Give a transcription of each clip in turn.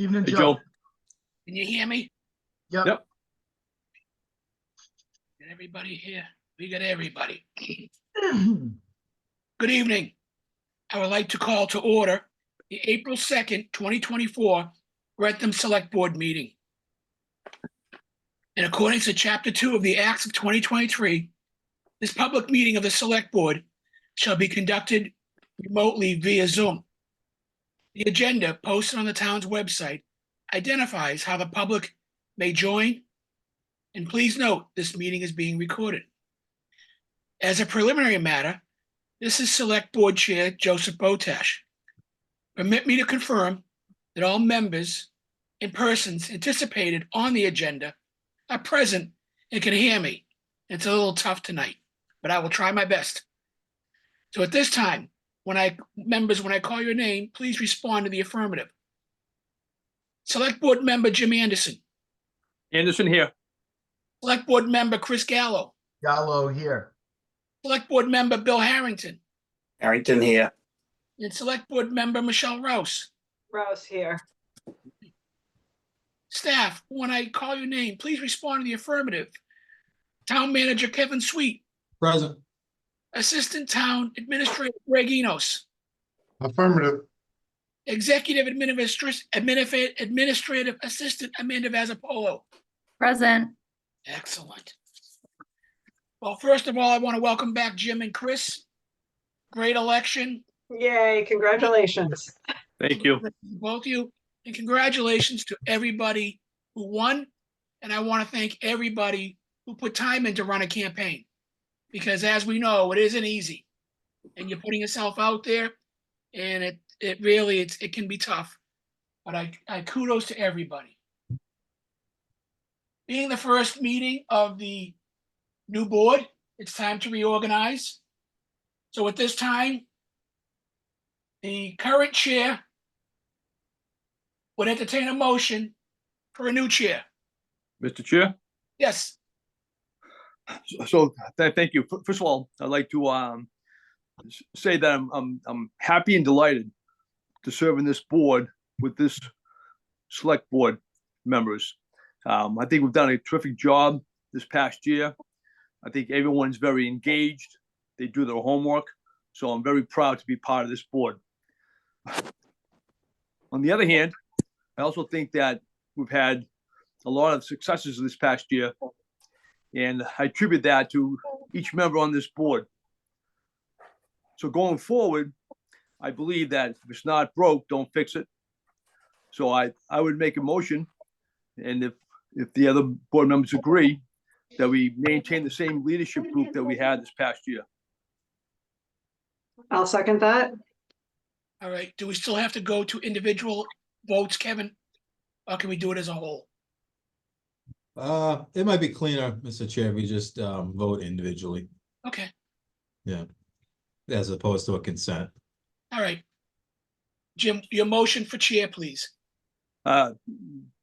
Evening, Hey, Joe. Joe. Can you hear me? Yep. Yep. Got everybody here? We got everybody. Good evening. I would like to call to order the April 2nd, 2024 Wrentham Select Board meeting. In accordance to Chapter 2 of the Acts of 2023, this public meeting of the Select Board shall be conducted remotely via Zoom. The agenda posted on the town's website identifies how the public may join, and please note this meeting is being recorded. As a preliminary matter, this is Select Board Chair Joseph Botash. Permit me to confirm that all members and persons anticipated on the agenda are present and can hear me. It's a little tough tonight, but I will try my best. So at this time, when I call your name, please respond to the affirmative. Select Board Member Jim Anderson. Anderson here. Select Board Member Chris Gallo. Gallo here. Select Board Member Bill Harrington. Harrington here. And Select Board Member Michelle Rouse. Rouse here. Staff, when I call your name, please respond to the affirmative. Town Manager Kevin Sweet. Present. Assistant Town Administrator Greg Enos. Affirmative. Executive Administrative Assistant Amanda Vazzapolo. Present. Excellent. Well, first of all, I want to welcome back Jim and Chris. Great election. Yay, congratulations. Thank you. Both of you. And congratulations to everybody who won. And I want to thank everybody who put time in to run a campaign. Because as we know, it isn't easy. And you're putting yourself out there. And it really can be tough. But I kudos to everybody. Being the first meeting of the new board, it's time to reorganize. So at this time, the current chair would entertain a motion for a new chair. Mr. Chair. Yes, So thank you. First of all, I'd like to say that I'm happy and delighted to serve in this board with this select board members. I think we've done a terrific job this past year. I think everyone's very engaged. They do their homework. So I'm very proud to be part of this board. On the other hand, I also think that we've had a lot of successes this past year. And I attribute that to each member on this board. So going forward, I believe that if it's not broke, don't fix it. So I would make a motion, and if the other board members agree, that we maintain the same leadership group that we had this past year. I'll second that. all right. Do we still have to go to individual votes, Kevin? Or can we do it as a whole? It might be cleaner, Mr. Chair, if we just vote individually. Okay, Yeah. As opposed to a consent. all right. Jim, your motion for chair, please.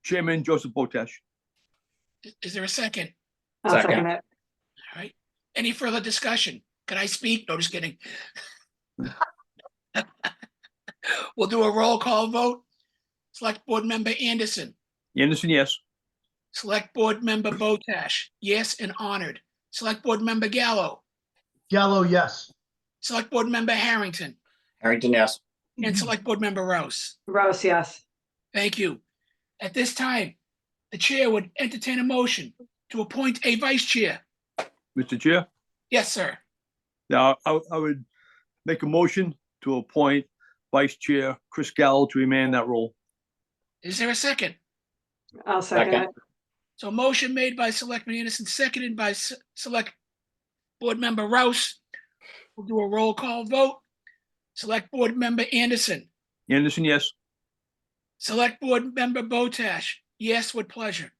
Chairman Joseph Botash. Is there a second? I'll Second. second it. All right. Any further discussion? Can I speak? No, just kidding. We'll do a roll call vote. Select Board Member Anderson. Anderson, yes. Select Board Member Botash. Yes, and honored. Select Board Member Gallo. Gallo, yes. Select Board Member Harrington. Harrington, yes. And Select Board Member Rouse. Rouse, yes. Thank you. At this time, the chair would entertain a motion to appoint a vice chair. Mr. Chair. Yes, sir. Now, I would make a motion to appoint Vice Chair Chris Gallo to remain in that role. Is there a second? I'll second Second. it. So motion made by Selectman Anderson, seconded by Select Board Member Rouse. We'll do a roll call vote. Select Board Member Anderson. Anderson, yes. Select Board Member Botash. Yes, with pleasure.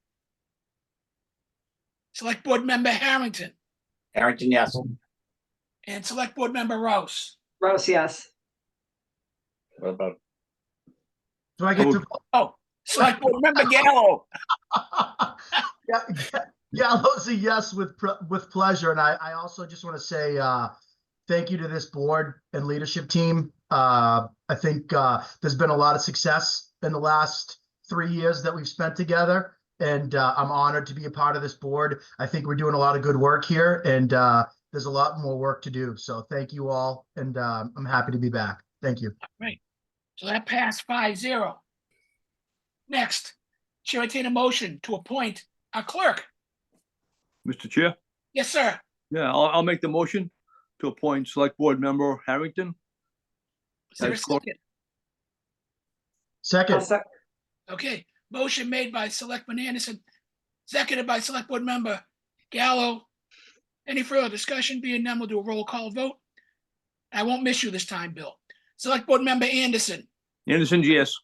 Select Board Member Harrington. Harrington, yes. And Select Board Member Rouse. Rouse, yes. What about Do I get to? Oh, Select Board Member Gallo. Yeah, Gallo's a yes with pleasure. And I also just want to say thank you to this board and leadership team. I think there's been a lot of success in the last 3 years that we've spent together. And I'm honored to be a part of this board. I think we're doing a lot of good work here, and there's a lot more work to do. So thank you all, and I'm happy to be back. Thank you. Right. So that passed 5-0. Next, Chair, entertain a motion to appoint a clerk. Mr. Chair, Yes, sir. yeah, I'll make the motion to appoint Select Board Member Harrington. Is there a That's clerk. second? Second, Okay, motion made by Selectman Anderson, seconded by Select Board Member Gallo. Any further discussion? Being none, we'll do a roll call vote. I won't miss you this time, Bill. Select Board Member Anderson. Anderson, yes.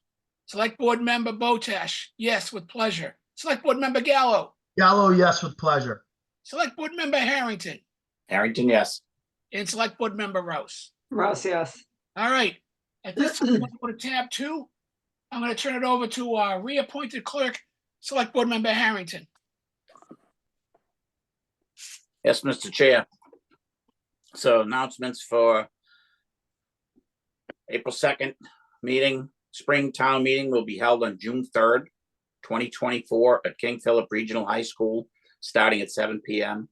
Select Board Member Botash, yes, with pleasure. Select Board Member Gallo. Gallo, yes, with pleasure. Select Board Member Harrington. Harrington, yes. And Select Board Member Rouse. Rouse, yes. All right. At this time, I'm going to go to tab 2. I'm going to turn it over to our reappointed clerk, Select Board Member Harrington. Yes, Mr. Chair. So announcements for April 2nd meeting, spring town meeting will be held on June 3rd, 2024 at King Philip Regional High School, starting at 7 p.m.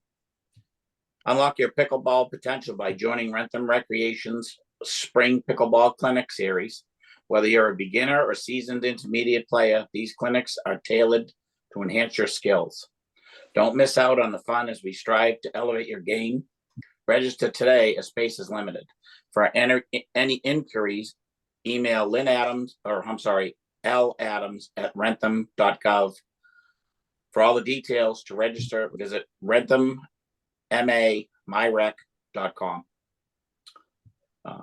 Unlock your pickleball potential by joining Wrentham Recreation's Spring Pickleball Clinic series. Whether you're a beginner or seasoned intermediate player, these clinics are tailored to enhance your skills. Don't miss out on the fun as we strive to elevate your game. Register today as space is limited. For any inquiries, email ladams@wrentham.gov. For all the details to register, visit wrenthammyrec.com.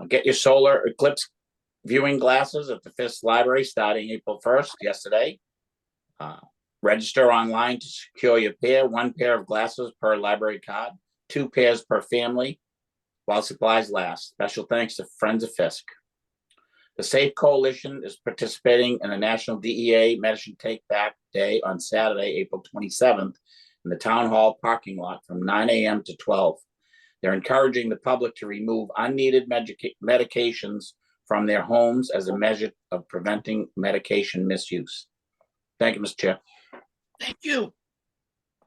Get your solar eclipse viewing glasses at the Fisk Library starting April 1st, yesterday. Register online to secure your pair, 1 pair of glasses per library card, 2 pairs per family, while supplies last. Special thanks to Friends of Fisk. The Safe Coalition is participating in the National DEA Medicine Take Back Day on Saturday, April 27th, in the Town Hall parking lot from 9 a.m. to 12. They're encouraging the public to remove unneeded medications from their homes as a measure of preventing medication misuse. Thank you, Mr. Chair. Thank you.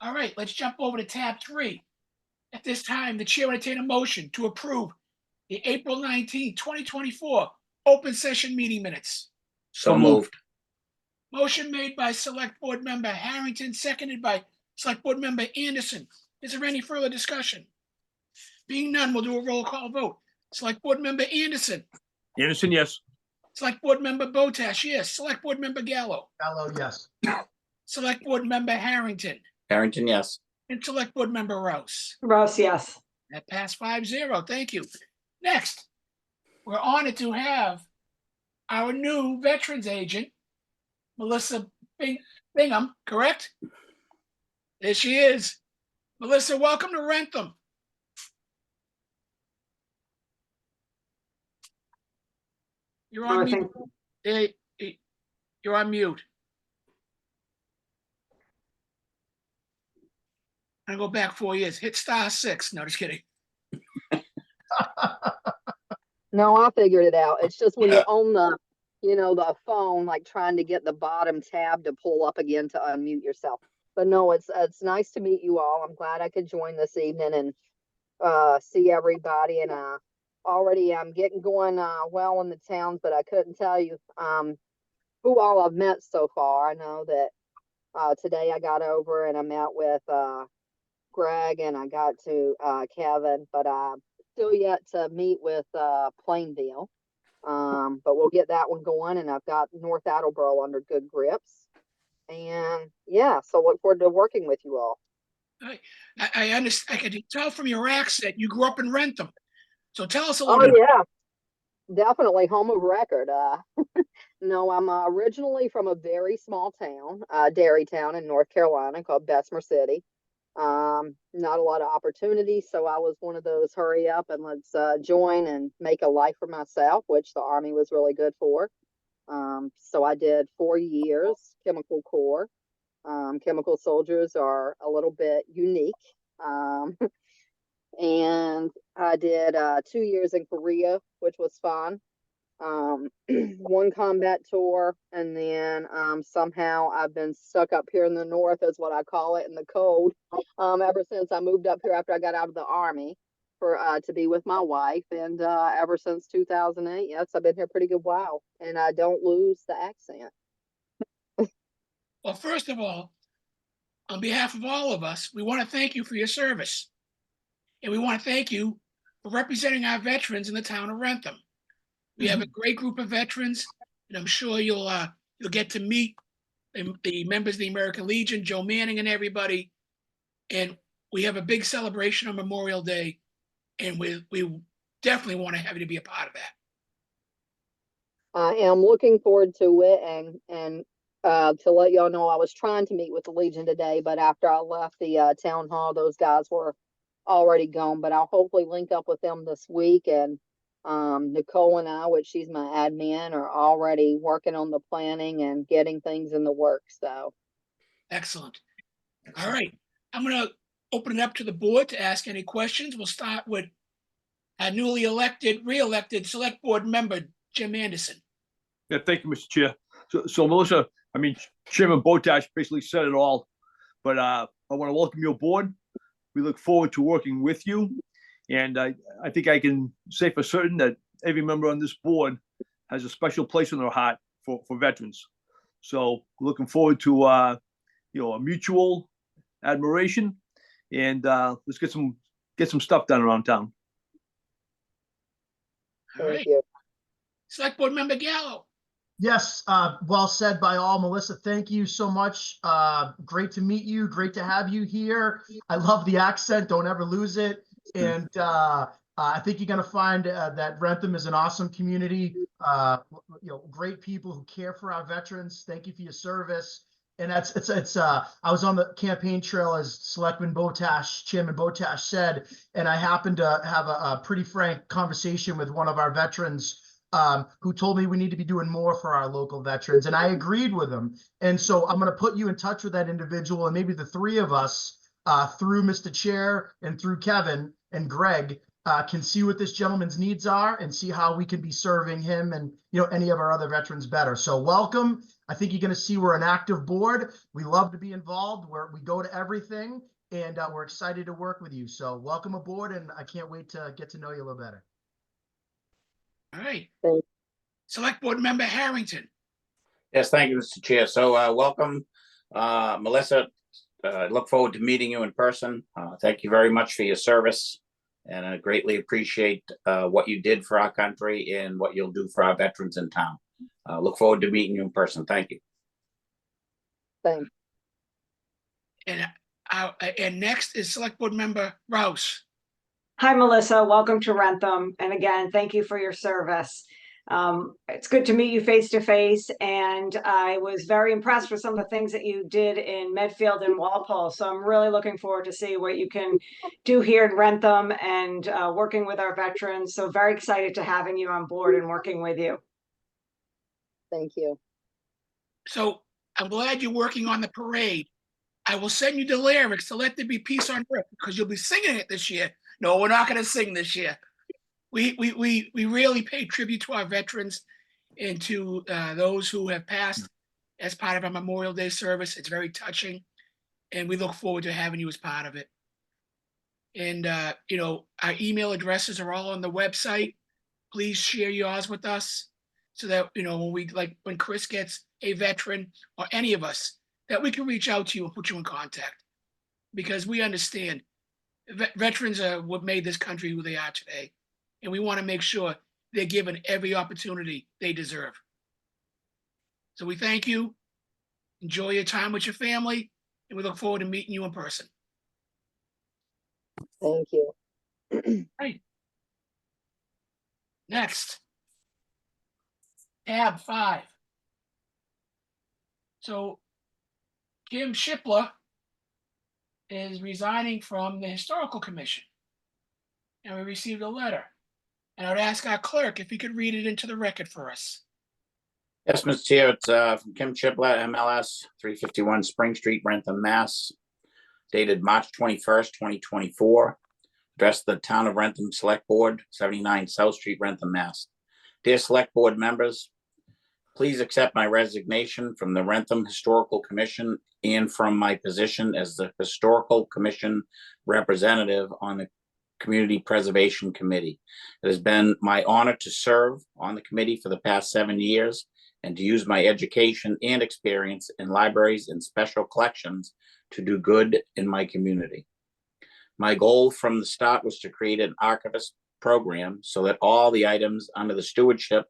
All right, let's jump over to tab 3. At this time, the chair will entertain a motion to approve the April 19, 2024 open session meeting minutes. So moved. Motion made by Select Board Member Harrington, seconded by Select Board Member Anderson. Is there any further discussion? Being none, we'll do a roll call vote. Select Board Member Anderson. Anderson, yes. Select Board Member Botash, yes. Select Board Member Gallo. Gallo, yes. Select Board Member Harrington. Harrington, yes. And Select Board Member Rouse. Rouse, yes. That passed 5-0. Thank you. Next, we're honored to have our new veterans agent, Melissa Bingham, correct? There she is. Melissa, welcome to Wrentham. You're on mute. You're on mute. I go back 4 years. Hit *6. No, just kidding. No, I figured it out. It's just when you're on the, the phone, like trying to get the bottom tab to pull up again to unmute yourself. But no, it's nice to meet you all. I'm glad I could join this evening and see everybody. And already I'm getting going well in the towns, but I couldn't tell you who all I've met so far. I know that today I got over and I met with Greg and I got to Kevin, but still yet to meet with Plainville. But we'll get that one going, and I've got North Attleboro under good grips. And yeah, so look forward to working with you all. I understand. I can tell from your accent you grew up in Wrentham. So tell us a little bit. Yeah, definitely home of record. No, I'm originally from a very small town, dairy town in North Carolina called Bessemer City. Not a lot of opportunities, so I was one of those hurry up and let's join and make a life for myself, which the Army was really good for. So I did 4 years chemical corps. Chemical soldiers are a little bit unique. And I did 2 years in Korea, which was fun. one combat tour, and then somehow I've been stuck up here in the north, is what I call it, in the cold, ever since I moved up here after I got out of the army for to be with my wife, and ever since 2008, yes, I've been here a pretty good while, and I don't lose the accent. Well, first of all, on behalf of all of us, we want to thank you for your service. And we want to thank you for representing our veterans in the town of Wrentham. We have a great group of veterans, and I'm sure you'll get to meet the members of the American Legion, Joe Manning and everybody. And we have a big celebration on Memorial Day, and we definitely want to have you to be a part of that. I am looking forward to it, and to let y'all know, I was trying to meet with the Legion today, but after I left the town hall, those guys were already gone. But I'll hopefully link up with them this week, and Nicole and I, which she's my admin, are already working on the planning and getting things in the works. So Excellent. All right, I'm going to open it up to the board to ask any questions. We'll start with our newly re-elected select board member, Jim Anderson. Yeah, thank you, Mr. Chair. So Melissa, I mean, Chairman Botash basically said it all, but I want to welcome you aboard. We look forward to working with you. And I think I can say for certain that every member on this board has a special place in their heart for veterans. So looking forward to, a mutual admiration, and let's get some stuff done around town. All thank right, you. select board member Gallo. Yes, well said by all. Melissa, thank you so much. Great to meet you. Great to have you here. I love the accent. Don't ever lose it. And I think you're going to find that Wrentham is an awesome community. Great people who care for our veterans. Thank you for your service. And I was on the campaign trail, as Chairman Botash said, and I happened to have a pretty frank conversation with one of our veterans who told me we need to be doing more for our local veterans. And I agreed with him. And so I'm going to put you in touch with that individual, and maybe the three of us, through Mr. Chair and through Kevin and Greg, can see what this gentleman's needs are and see how we can be serving him and any of our other veterans better. So welcome. I think you're going to see we're an active board. We love to be involved. We go to everything, and we're excited to work with you. So welcome aboard, and I can't wait to get to know you a little better. All right, Thank- select board member Harrington. Yes, thank you, Mr. Chair. So welcome, Melissa. Look forward to meeting you in person. Thank you very much for your service, and I greatly appreciate what you did for our country and what you'll do for our veterans in town. Look forward to meeting you in person. Thank you. Thanks. And next is select board member Rouse. Hi, Melissa. Welcome to Wrentham. And again, thank you for your service. It's good to meet you face to face. And I was very impressed with some of the things that you did in Medfield and Walpole. So I'm really looking forward to see what you can do here in Wrentham and working with our veterans. So very excited to having you on board and working with you. Thank you. So I'm glad you're working on the parade. I will send you the lyrics to Let There Be Peace on Earth, because you'll be singing it this year. No, we're not going to sing this year. We really pay tribute to our veterans and to those who have passed as part of our Memorial Day service. It's very touching, and we look forward to having you as part of it. And our email addresses are all on the website. Please share yours with us, so that when Chris gets a veteran, or any of us, that we can reach out to you and put you in contact, because we understand veterans are what made this country who they are today, and we want to make sure they're given every opportunity they deserve. So we thank you. Enjoy your time with your family, and we look forward to meeting you in person. Thank you. Right. Next, tab 5. So Kim Shipler is resigning from the Historical Commission, and we received a letter. And I would ask our clerk if he could read it into the record for us. Yes, Mr. Chair, it's from Kim Chiplet, MLS, 351 Spring Street, Wrentham, Mass. Dated March 21st, 2024. Addressed to the Town of Wrentham Select Board, 79 South Street, Wrentham, Mass. Dear Select Board members, please accept my resignation from the Wrentham Historical Commission and from my position as the Historical Commission representative on the Community Preservation Committee. It has been my honor to serve on the committee for the past 7 years and to use my education and experience in libraries and special collections to do good in my community. My goal from the start was to create an archivist program so that all the items under the stewardship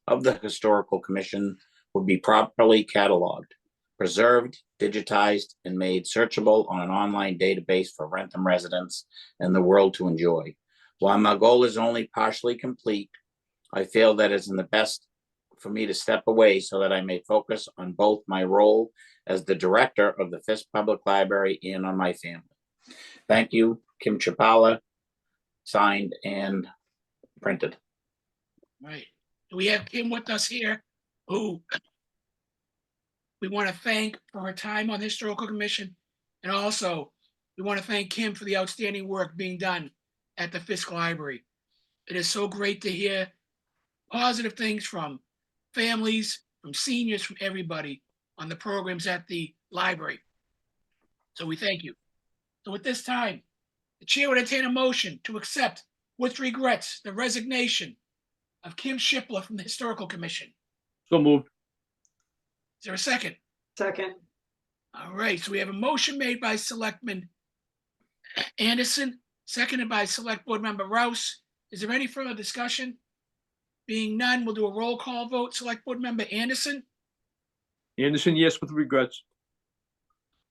of the Historical Commission would be properly cataloged, preserved, digitized, and made searchable on an online database for Wrentham residents and the world to enjoy. While my goal is only partially complete, I feel that it's in the best for me to step away so that I may focus on both my role as the director of the Fisk Public Library and on my family. Thank you, Kim Chapala, signed and printed. Right. We have Kim with us here, who we want to thank for her time on the Historical Commission. And also, we want to thank Kim for the outstanding work being done at the Fisk Library. It is so great to hear positive things from families, from seniors, from everybody on the programs at the library. So we thank you. So at this time, the chair would entertain a motion to accept with regrets the resignation of Kim Shipler from the Historical Commission. So moved. Is there a second? Second. All right, so we have a motion made by Selectman Anderson, seconded by Select Board Member Rouse. Is there any further discussion? Being none, we'll do a roll call vote. Select Board Member Anderson, Anderson, yes, with regrets.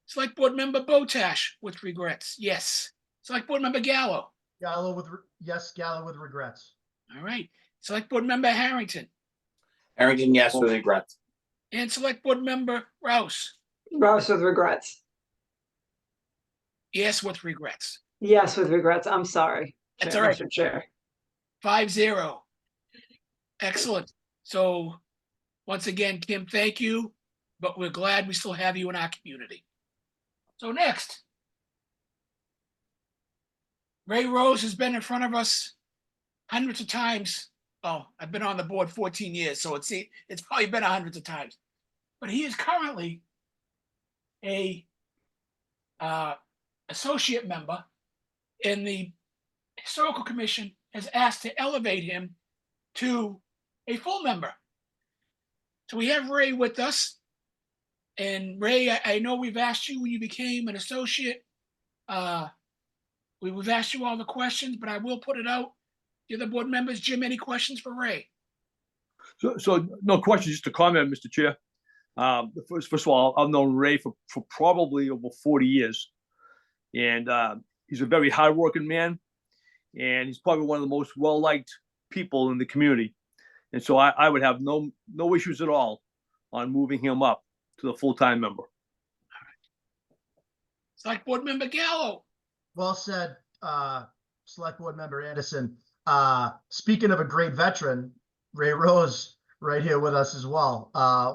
Select Board Member Botash with regrets, yes. Select Board Member Gallo. Gallo with, yes, Gallo with regrets. All right, Select Board Member Harrington Harrington, yes, with regrets. and Select Board Member Rouse, Rouse with regrets. yes with regrets. Yes, with regrets. I'm sorry. That's Chair, all right. Mr. Chair. 5-0. Excellent. So once again, Kim, thank you, but we're glad we still have you in our community. So next, Ray Rose has been in front of us hundreds of times. Oh, I've been on the board 14 years, so it's probably been hundreds of times. But he is currently a associate member, and the Historical Commission has asked to elevate him to a full member. So we have Ray with us. And Ray, I know we've asked you when you became an associate. We've asked you all the questions, but I will put it out. The other board members, Jim, any questions for Ray? So no question, just a comment, Mr. Chair. First of all, I've known Ray for probably over 40 years. And he's a very hardworking man. And he's probably one of the most well-liked people in the community. And so I would have no issues at all on moving him up to the full-time member. Select Board Member Gallo. Well said, Select Board Member Anderson. Speaking of a great veteran, Ray Rose, right here with us as well.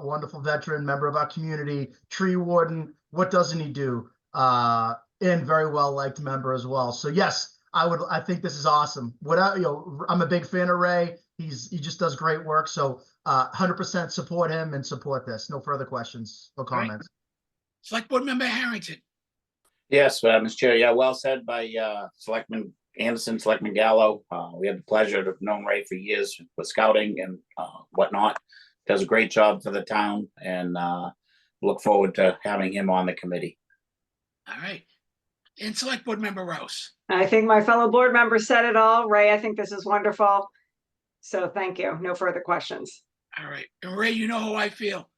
Wonderful veteran, member of our community, tree warden. What doesn't he do? And very well-liked member as well. So yes, I think this is awesome. I'm a big fan of Ray. He just does great work. So 100% support him and support this. No further questions or comments. Right. Select Board Member Harrington. Yes, Mr. Chair. Yeah, well said by Selectman Anderson, Selectman Gallo. We had the pleasure to have known Ray for years with scouting and whatnot. Does a great job for the town, and look forward to having him on the committee. All right. And Select Board Member Rouse. I think my fellow board members said it all. Ray, I think this is wonderful. So thank you. No further questions. All right. And Ray, you know how I feel.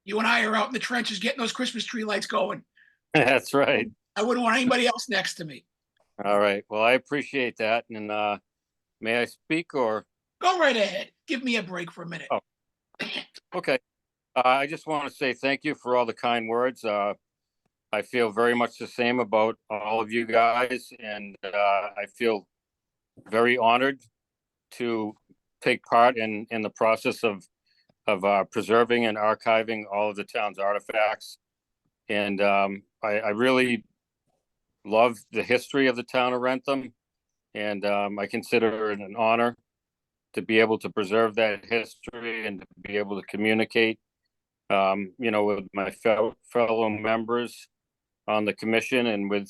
You and I are out in the trenches getting those Christmas tree lights going. That's right. I wouldn't want anybody else next to me. All right. Well, I appreciate that. And may I speak or? Go right ahead. Give me a break for a minute. Oh. Okay. I just want to say thank you for all the kind words. I feel very much the same about all of you guys, and I feel very honored to take part in the process of preserving and archiving all of the town's artifacts. And I really love the history of the town of Wrentham, and I consider it an honor to be able to preserve that history and to be able to communicate, with my fellow members on the commission and with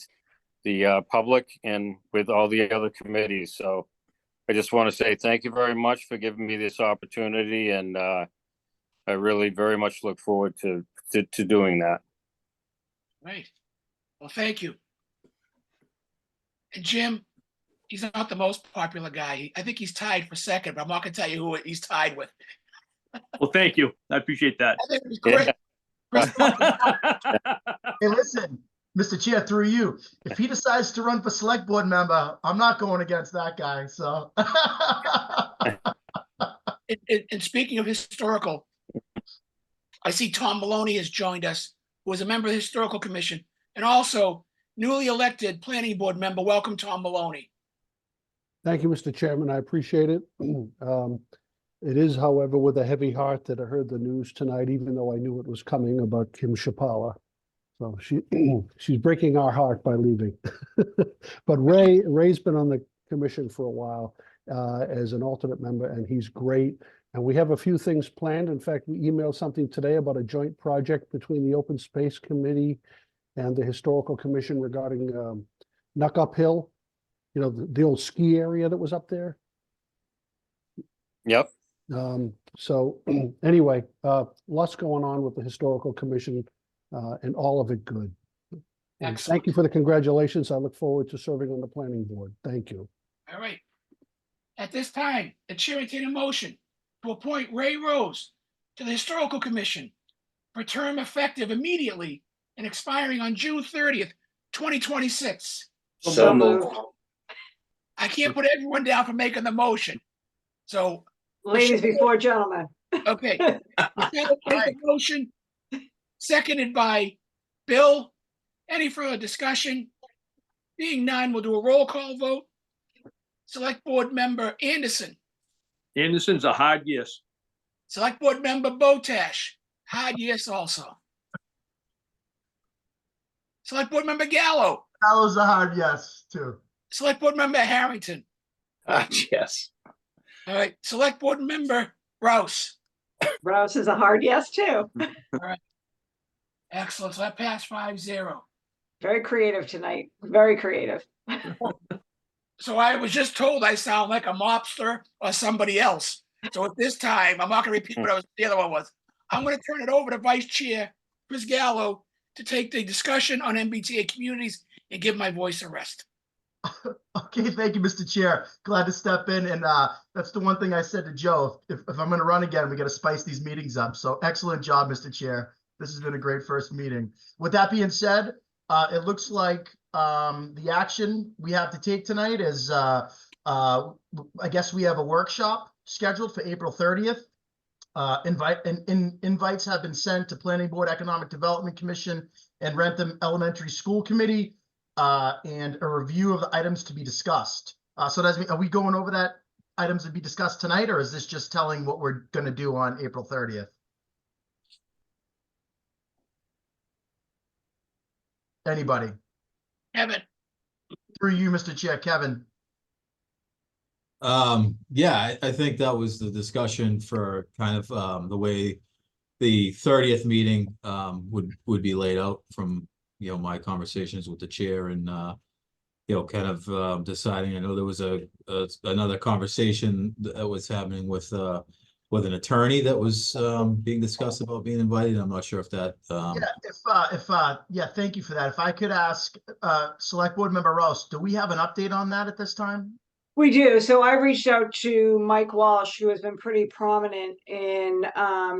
the public and with all the other committees. So I just want to say thank you very much for giving me this opportunity, and I really very much look forward to doing that. Right. Well, thank you. And Jim, he's not the most popular guy. I think he's tied for second, but I'm not gonna tell you who he's tied with. Well, thank you. I appreciate that. I think it was Chris. Chris Buckley. Hey, listen, Mr. Chair, through you, if he decides to run for select board member, I'm not going against that guy, so. And speaking of historical, I see Tom Maloney has joined us, who is a member of the Historical Commission, and also newly elected planning board member. Welcome, Tom Maloney. Thank you, Mr. Chairman. I appreciate it. It is, however, with a heavy heart that I heard the news tonight, even though I knew it was coming, about Kim Shapala. So she's breaking our heart by leaving. But Ray's been on the commission for a while as an alternate member, and he's great. And we have a few things planned. In fact, we emailed something today about a joint project between the Open Space Committee and the Historical Commission regarding Nuck Up Hill, the old ski area that was up there. Yep. So anyway, lots going on with the Historical Commission and all of it good. And Excellent. thank you for the congratulations. I look forward to serving on the planning board. Thank you. All right. At this time, the chair entertains a motion to appoint Ray Rose to the Historical Commission for a term effective immediately and expiring on June 30th, 2026. So moved. I can't put everyone down for making the motion. So, Ladies before gentlemen. okay. Michelle made the motion, seconded by Bill. Any further discussion? Being none, we'll do a roll call vote. Select Board Member Anderson. Anderson's a hard yes. Select Board Member Botash. Hard yes also. Select Board Member Gallo. That was a hard yes, too. Select Board Member Harrington. Yes. All right. Select Board Member Rouse. Rouse is a hard yes, too. Excellent. So that passed 5-0. Very creative tonight. Very creative. So I was just told I sound like a mobster or somebody else. So at this time, I'm not going to repeat what the other one was. I'm going to turn it over to Vice Chair Chris Gallo to take the discussion on MBTA communities and give my voice a rest. Okay, thank you, Mr. Chair. Glad to step in. And that's the one thing I said to Joe. If I'm going to run again, we got to spice these meetings up. So excellent job, Mr. Chair. This has been a great first meeting. With that being said, it looks like the action we have to take tonight is, I guess we have a workshop scheduled for April 30th. Invites have been sent to Planning Board, Economic Development Commission, and Wrentham Elementary School Committee, and a review of the items to be discussed. So are we going over that items to be discussed tonight, or is this just telling what we're going to do on April 30th? Anybody? Kevin. Through you, Mr. Chair, Kevin. Yeah, I think that was the discussion for kind of the way the 30th meeting would be laid out from my conversations with the chair and kind of deciding. I know there was another conversation that was happening with an attorney that was being discussed about being invited. I'm not sure if that yeah, thank you for that. If I could ask Select Board Member Rouse, do we have an update on that at this time? We do. So I reached out to Mike Walsh, who has been pretty prominent in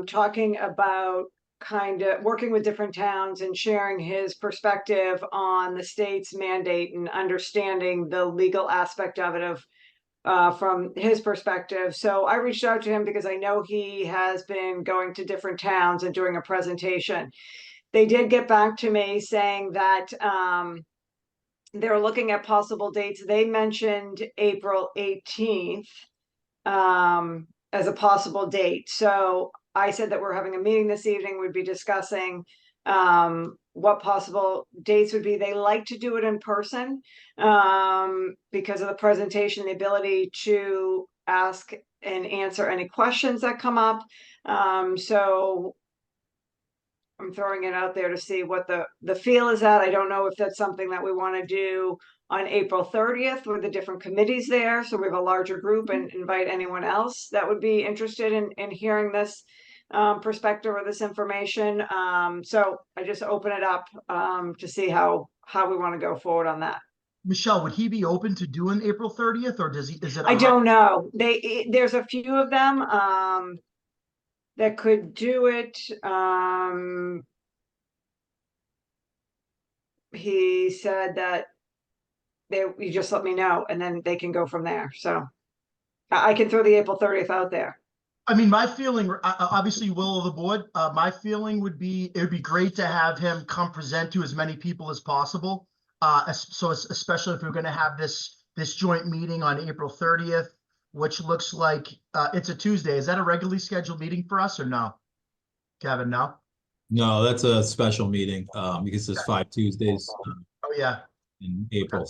talking about kind of working with different towns and sharing his perspective on the state's mandate and understanding the legal aspect of it from his perspective. So I reached out to him because I know he has been going to different towns and doing a presentation. They did get back to me saying that they're looking at possible dates. They mentioned April 18th as a possible date. So I said that we're having a meeting this evening. We'd be discussing what possible dates would be. They like to do it in person because of the presentation, the ability to ask and answer any questions that come up. So I'm throwing it out there to see what the feel is at. I don't know if that's something that we want to do on April 30th with the different committees there. So we have a larger group and invite anyone else that would be interested in hearing this perspective or this information. So I just open it up to see how we want to go forward on that. Michelle, would he be open to doing April 30th, or is it? I don't know. There's a few of them that could do it. He said that you just let me know and then they can go from there. So I can throw the April 30th out there. I mean, my feeling, obviously, will of the board. My feeling would be it would be great to have him come present to as many people as possible. Especially if we're going to have this joint meeting on April 30th, which looks like it's a Tuesday. Is that a regularly scheduled meeting for us or no? Kevin, no? No, that's a special meeting, because there's 5 Tuesdays Oh, yeah. in April.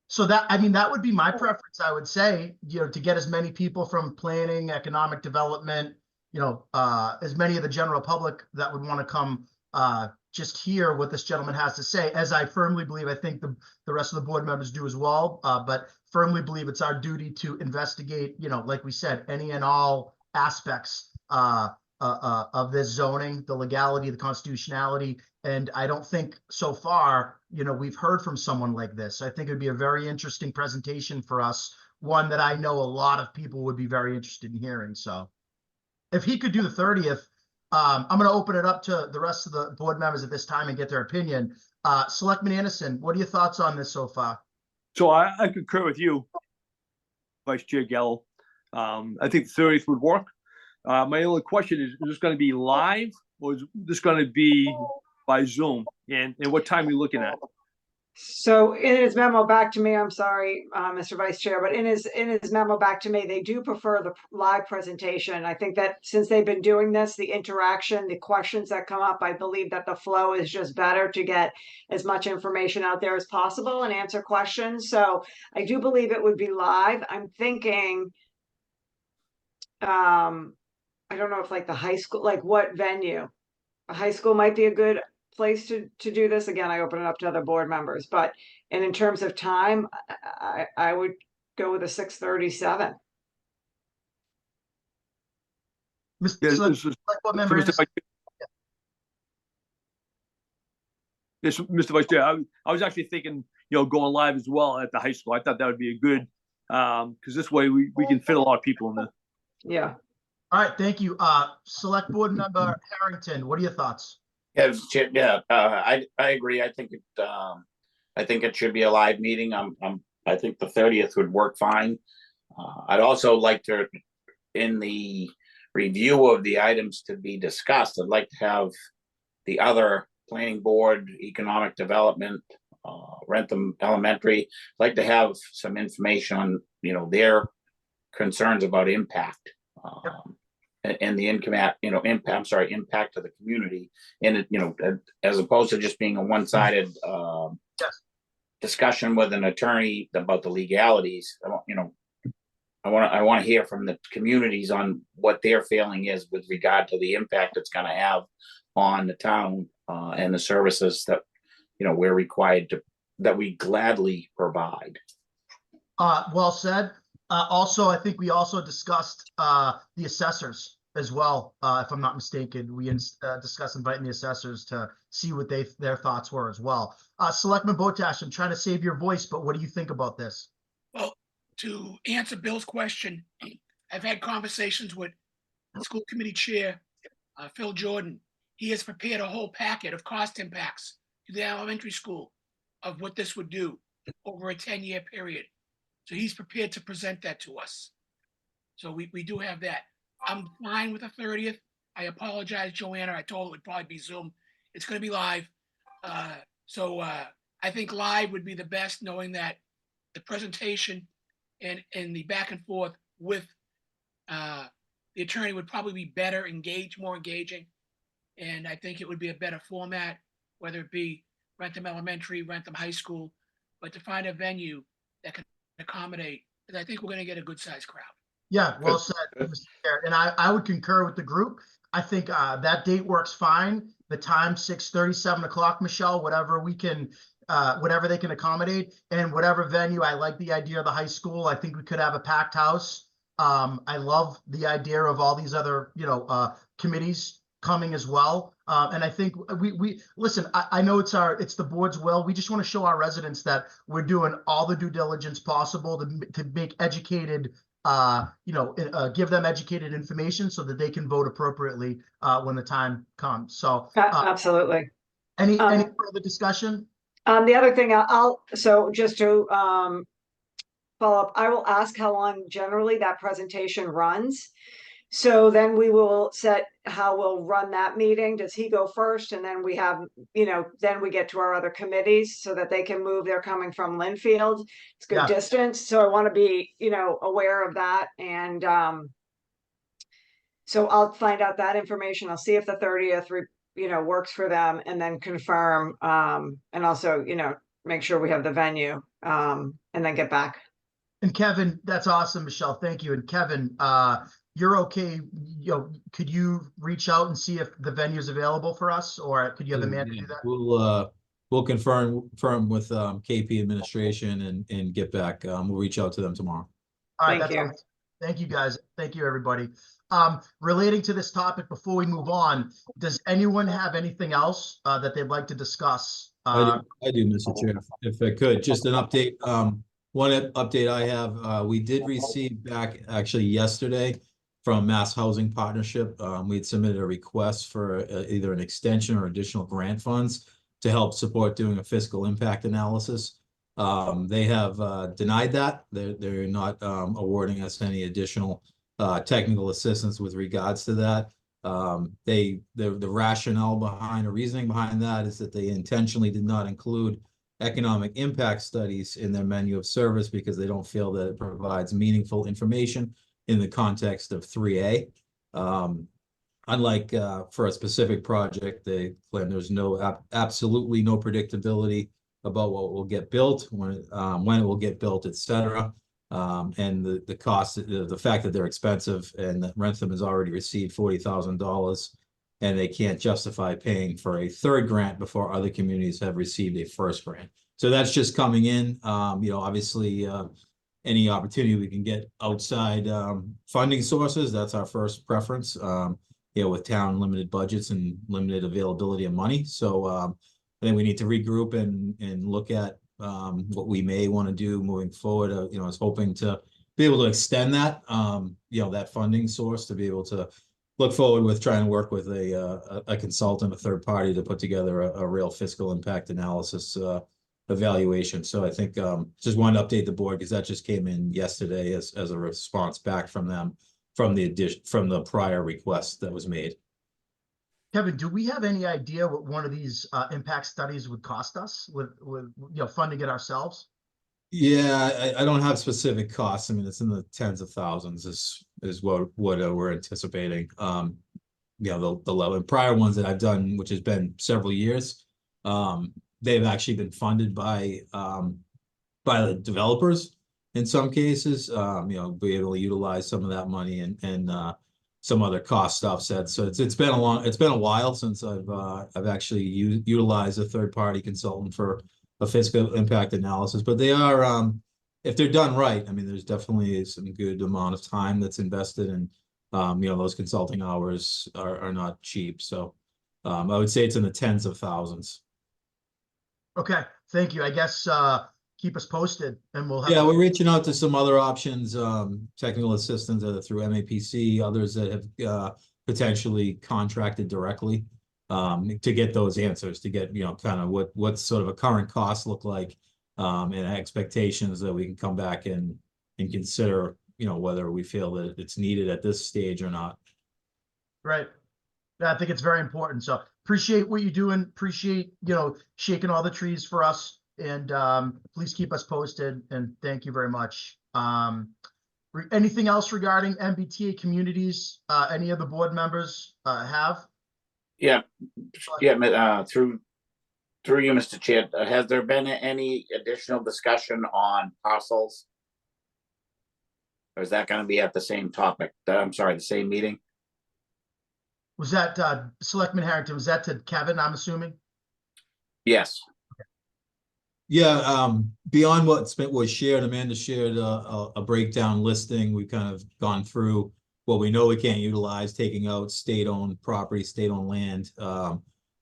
So that, I mean, that would be my preference, I would say, to get as many people from planning, economic development, as many of the general public that would want to come just hear what this gentleman has to say, as I firmly believe, I think the rest of the board members do as well, but firmly believe it's our duty to investigate, like we said, any and all aspects of this zoning, the legality, the constitutionality. And I don't think so far, we've heard from someone like this. I think it'd be a very interesting presentation for us, one that I know a lot of people would be very interested in hearing. So if he could do the 30th, I'm going to open it up to the rest of the board members at this time and get their opinion. Selectman Anderson, what are your thoughts on this so far? So I concur with you, Vice Chair Gallo. I think the 30th would work. My only question is this going to be live or is this going to be by Zoom? And what time are we looking at? So in his memo back to me, I'm sorry, Mr. Vice Chair, but in his memo back to me, they do prefer the live presentation. I think that since they've been doing this, the interaction, the questions that come up, I believe that the flow is just better to get as much information out there as possible and answer questions. So I do believe it would be live. I'm thinking, I don't know if like the high school, like what venue? A high school might be a good place to do this. Again, I open it up to other board members, and in terms of time, I would go with a 6:37. Yes, Select board member Anderson. Yes, Mr. Vice Chair, I was actually thinking, going live as well at the high school. I thought that would be a good, because this way we can fit a lot of people in there. Yeah. All right, thank you. Select board member Harrington, what are your thoughts? Yeah, I agree. I think it should be a live meeting. I think the 30th would work fine. I'd also like to, in the review of the items to be discussed, I'd like to have the other planning board, economic development, Wrentham Elementary, I'd like to have some information on, their concerns about impact. And the impact to the community, and it, as opposed to just being a one-sided discussion with an attorney about the legalities. I want to hear from the communities on what their feeling is with regard to the impact it's going to have on the town and the services that we're required to, that we gladly provide. Well said. Also, I think we also discussed the assessors as well. If I'm not mistaken, we discussed inviting the assessors to see what their thoughts were as well. Selectman Botash, I'm trying to save your voice, but what do you think about this? Well, to answer Bill's question, I've had conversations with school committee chair, Phil Jordan. He has prepared a whole packet of cost impacts to the elementary school of what this would do over a 10-year period. So he's prepared to present that to us. So we do have that. I'm fine with the 30th. I apologize, Joanna. I told her it would probably be Zoom. It's going to be live. So I think live would be the best, knowing that the presentation and the back and forth with the attorney would probably be better, more engaging. And I think it would be a better format, whether it be Wrentham Elementary, Wrentham High School, but to find a venue that can accommodate, because I think we're going to get a good sized crowd. Yeah, well Good, said, good. Mr. Chair. And I would concur with the group. I think that date works fine. The time, 6:30, 7 o'clock, Michelle, whatever we can, whatever they can accommodate, and whatever venue. I like the idea of the high school. I think we could have a packed house. I love the idea of all these other, committees coming as well. And I think we listen, I know it's the board's will. We just want to show our residents that we're doing all the due diligence possible to make educated give them educated information so that they can vote appropriately when the time comes. So Absolutely. any Um, further discussion? The other thing so just to follow up, I will ask how long generally that presentation runs. So then we will set how we'll run that meeting. Does he go first? And then we have, then we get to our other committees so that they can move. They're coming from Linfield. It's good Yeah. distance. So I want to be, aware of that. And so I'll find out that information. I'll see if the 30th, works for them and then confirm. And also, make sure we have the venue and then get back. And Kevin, that's awesome, Michelle. Thank you. And Kevin, you're okay. Could you reach out and see if the venue is available for us, or could you have a man to do that? We'll confirm with KP administration and get back. We'll reach out to them tomorrow. All right, Thank you. awesome. Thank you, guys. Thank you, everybody. Relating to this topic, before we move on, does anyone have anything else that they'd like to discuss? I do, Mr. Chair, if I could, just an update. One update I have, we did receive back actually yesterday from Mass Housing Partnership. We had submitted a request for either an extension or additional grant funds to help support doing a fiscal impact analysis. They have denied that. They're not awarding us any additional technical assistance with regards to that. The rationale behind, or reasoning behind that, is that they intentionally did not include economic impact studies in their menu of service because they don't feel that it provides meaningful information in the context of 3A. Unlike for a specific project, they claim there's absolutely no predictability about what will get built, when it will get built, etc. And the cost, the fact that they're expensive, and that Wrentham has already received $40,000, and they can't justify paying for a third grant before other communities have received a first grant. So that's just coming in. Obviously, any opportunity we can get outside funding sources, that's our first preference. With town limited budgets and limited availability of money. So I think we need to regroup and look at what we may want to do moving forward. I was hoping to be able to extend that, that funding source, to be able to look forward with trying to work with a consultant, a third party, to put together a real fiscal impact analysis evaluation. So I think just wanted to update the board because that just came in yesterday as a response back from them from the prior request that was made. Kevin, do we have any idea what one of these impact studies would cost us with funding it ourselves? Yeah, I don't have specific costs. I mean, it's in the tens of thousands is what we're anticipating. The level, and prior ones that I've done, which has been several years, they've actually been funded by the developers in some cases. Be able to utilize some of that money and some other cost offsets. So it's been a while since I've actually utilized a third party consultant for a fiscal impact analysis, but they are, if they're done right, I mean, there's definitely some good amount of time that's invested in, those consulting hours are not cheap. So I would say it's in the tens of thousands. Okay, thank you. I guess keep us posted and we'll have. Yeah, we're reaching out to some other options, technical assistance through MAPC, others that have potentially contracted directly to get those answers, to get, kind of what's sort of a current cost look like, and expectations that we can come back and consider, whether we feel that it's needed at this stage or not. Right. Yeah, I think it's very important. So appreciate what you're doing. Appreciate, shaking all the trees for us. And please keep us posted. And thank you very much. Anything else regarding MBTA communities? Any of the board members have? Yeah, through you, Mr. Chair, has there been any additional discussion on parcels? Or is that gonna be at the same topic? I'm sorry, the same meeting? Was that Selectman Harrington? Was that to Kevin, I'm assuming? Yes. Yeah, beyond was shared, Amanda shared a breakdown listing. We've kind of gone through what we know we can't utilize, taking out state-owned property, state-owned land,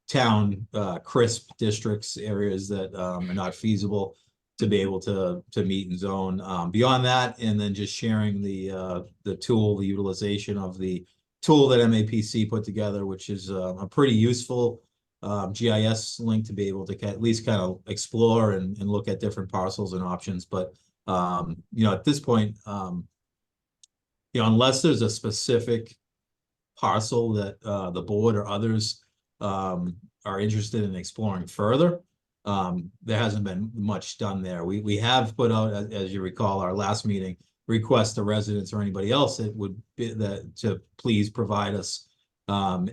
town crisp districts, areas that are not feasible to be able to meet and zone. Beyond that, and then just sharing the tool, the utilization of the tool that MAPC put together, which is a pretty useful GIS link to be able to at least kind of explore and look at different parcels and options. But at this point, unless there's a specific parcel that the board or others are interested in exploring further, there hasn't been much done there. We have put out, as you recall, our last meeting, request to residents or anybody else that would be that to please provide us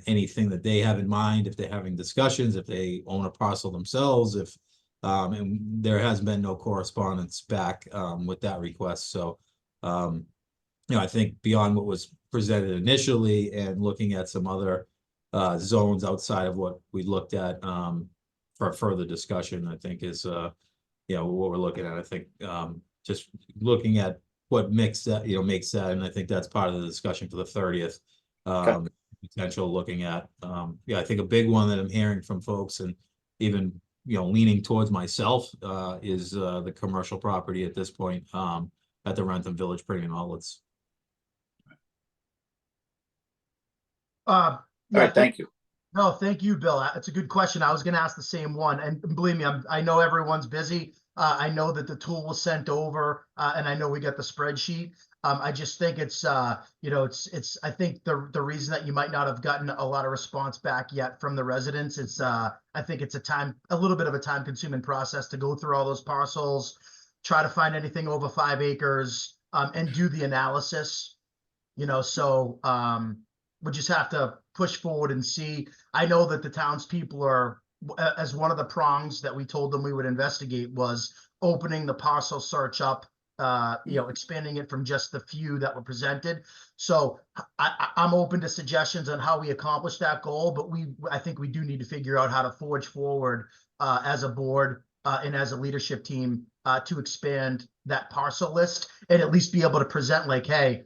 anything that they have in mind, if they're having discussions, if they own a parcel themselves, if and there has been no correspondence back with that request. So I think beyond what was presented initially and looking at some other zones outside of what we looked at for further discussion, I think is what we're looking at. I think just looking at what makes that, and I think that's part of the discussion for the 30th. Okay. Potential looking at I think a big one that I'm hearing from folks, and even leaning towards myself, is the commercial property at this point at the Wrentham Village Premium Outlets. All right, thank you. No, thank you, Bill. It's a good question. I was going to ask the same one, and believe me, I know everyone's busy. I know that the tool was sent over, and I know we got the spreadsheet. I just think it's I think the reason that you might not have gotten a lot of response back yet from the residents, I think it's a little bit of a time-consuming process to go through all those parcels, try to find anything over 5 acres, and do the analysis. So we just have to push forward and see. I know that the townspeople are, as one of the prongs that we told them we would investigate was opening the parcel search up, expanding it from just the few that were presented. So I'm open to suggestions on how we accomplish that goal, but I think we do need to figure out how to forge forward as a board and as a leadership team to expand that parcel list and at least be able to present like, hey,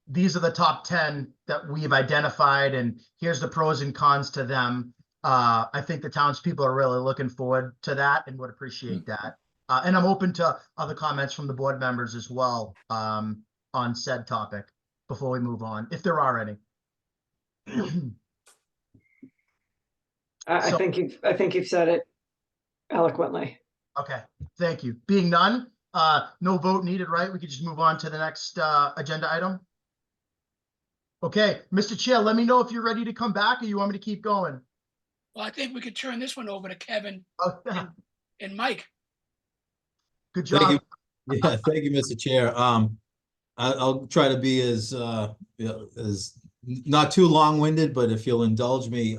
these are the top 10 that we've identified, and here's the pros and cons to them. I think the townspeople are really looking forward to that and would appreciate that. And I'm open to other comments from the board members as well on said topic before we move on, if there are any. I think you've said it eloquently. Okay, thank you. Being none, no vote needed, right? We could just move on to the next agenda item. Okay, Mr. Chair, let me know if you're ready to come back or you want me to keep going. Well, I think we could turn this one over to Kevin Oh, yeah. and Mike. Good job. Thank you. Yeah, thank you, Mr. Chair. I'll try to be as not too long-winded, but if you'll indulge me,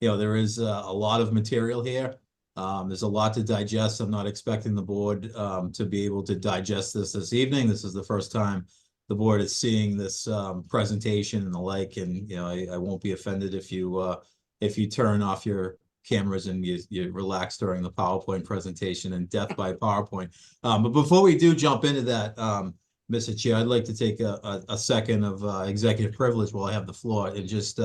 there is a lot of material here. There's a lot to digest. I'm not expecting the board to be able to digest this evening. This is the first time the board is seeing this presentation and the like, and I won't be offended if you turn off your cameras and you relax during the PowerPoint presentation and death by PowerPoint. But before we do jump into that, Mr. Chair, I'd like to take a second of executive privilege while I have the floor and just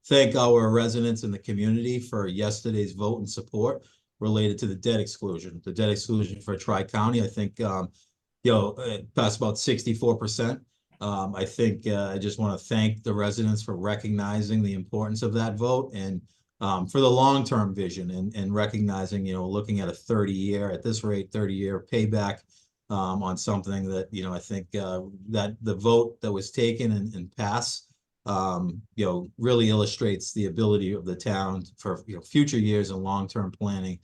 thank our residents in the community for yesterday's vote and support related to the debt exclusion. The debt exclusion for Tri-County, I think, it passed about 64%. I think I just want to thank the residents for recognizing the importance of that vote and for the long-term vision and recognizing, looking at a 30-year, at this rate, 30-year payback on something that, I think that the vote that was taken and passed, really illustrates the ability of the town for future years and long-term planning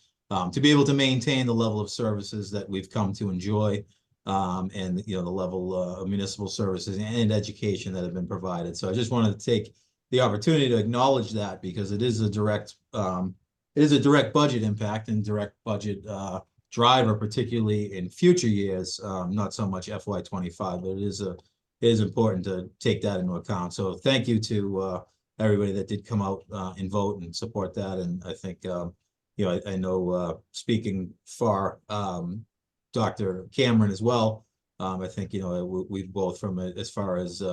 to be able to maintain the level of services that we've come to enjoy. And the level of municipal services and education that have been provided. So I just wanted to take the opportunity to acknowledge that because it is a direct budget impact and direct budget driver, particularly in future years. Not so much FY25, but it is it is important to take that into account. So thank you to everybody that did come out and vote and support that. And I think, I know speaking for Dr. Cameron as well, I think, we both from as far as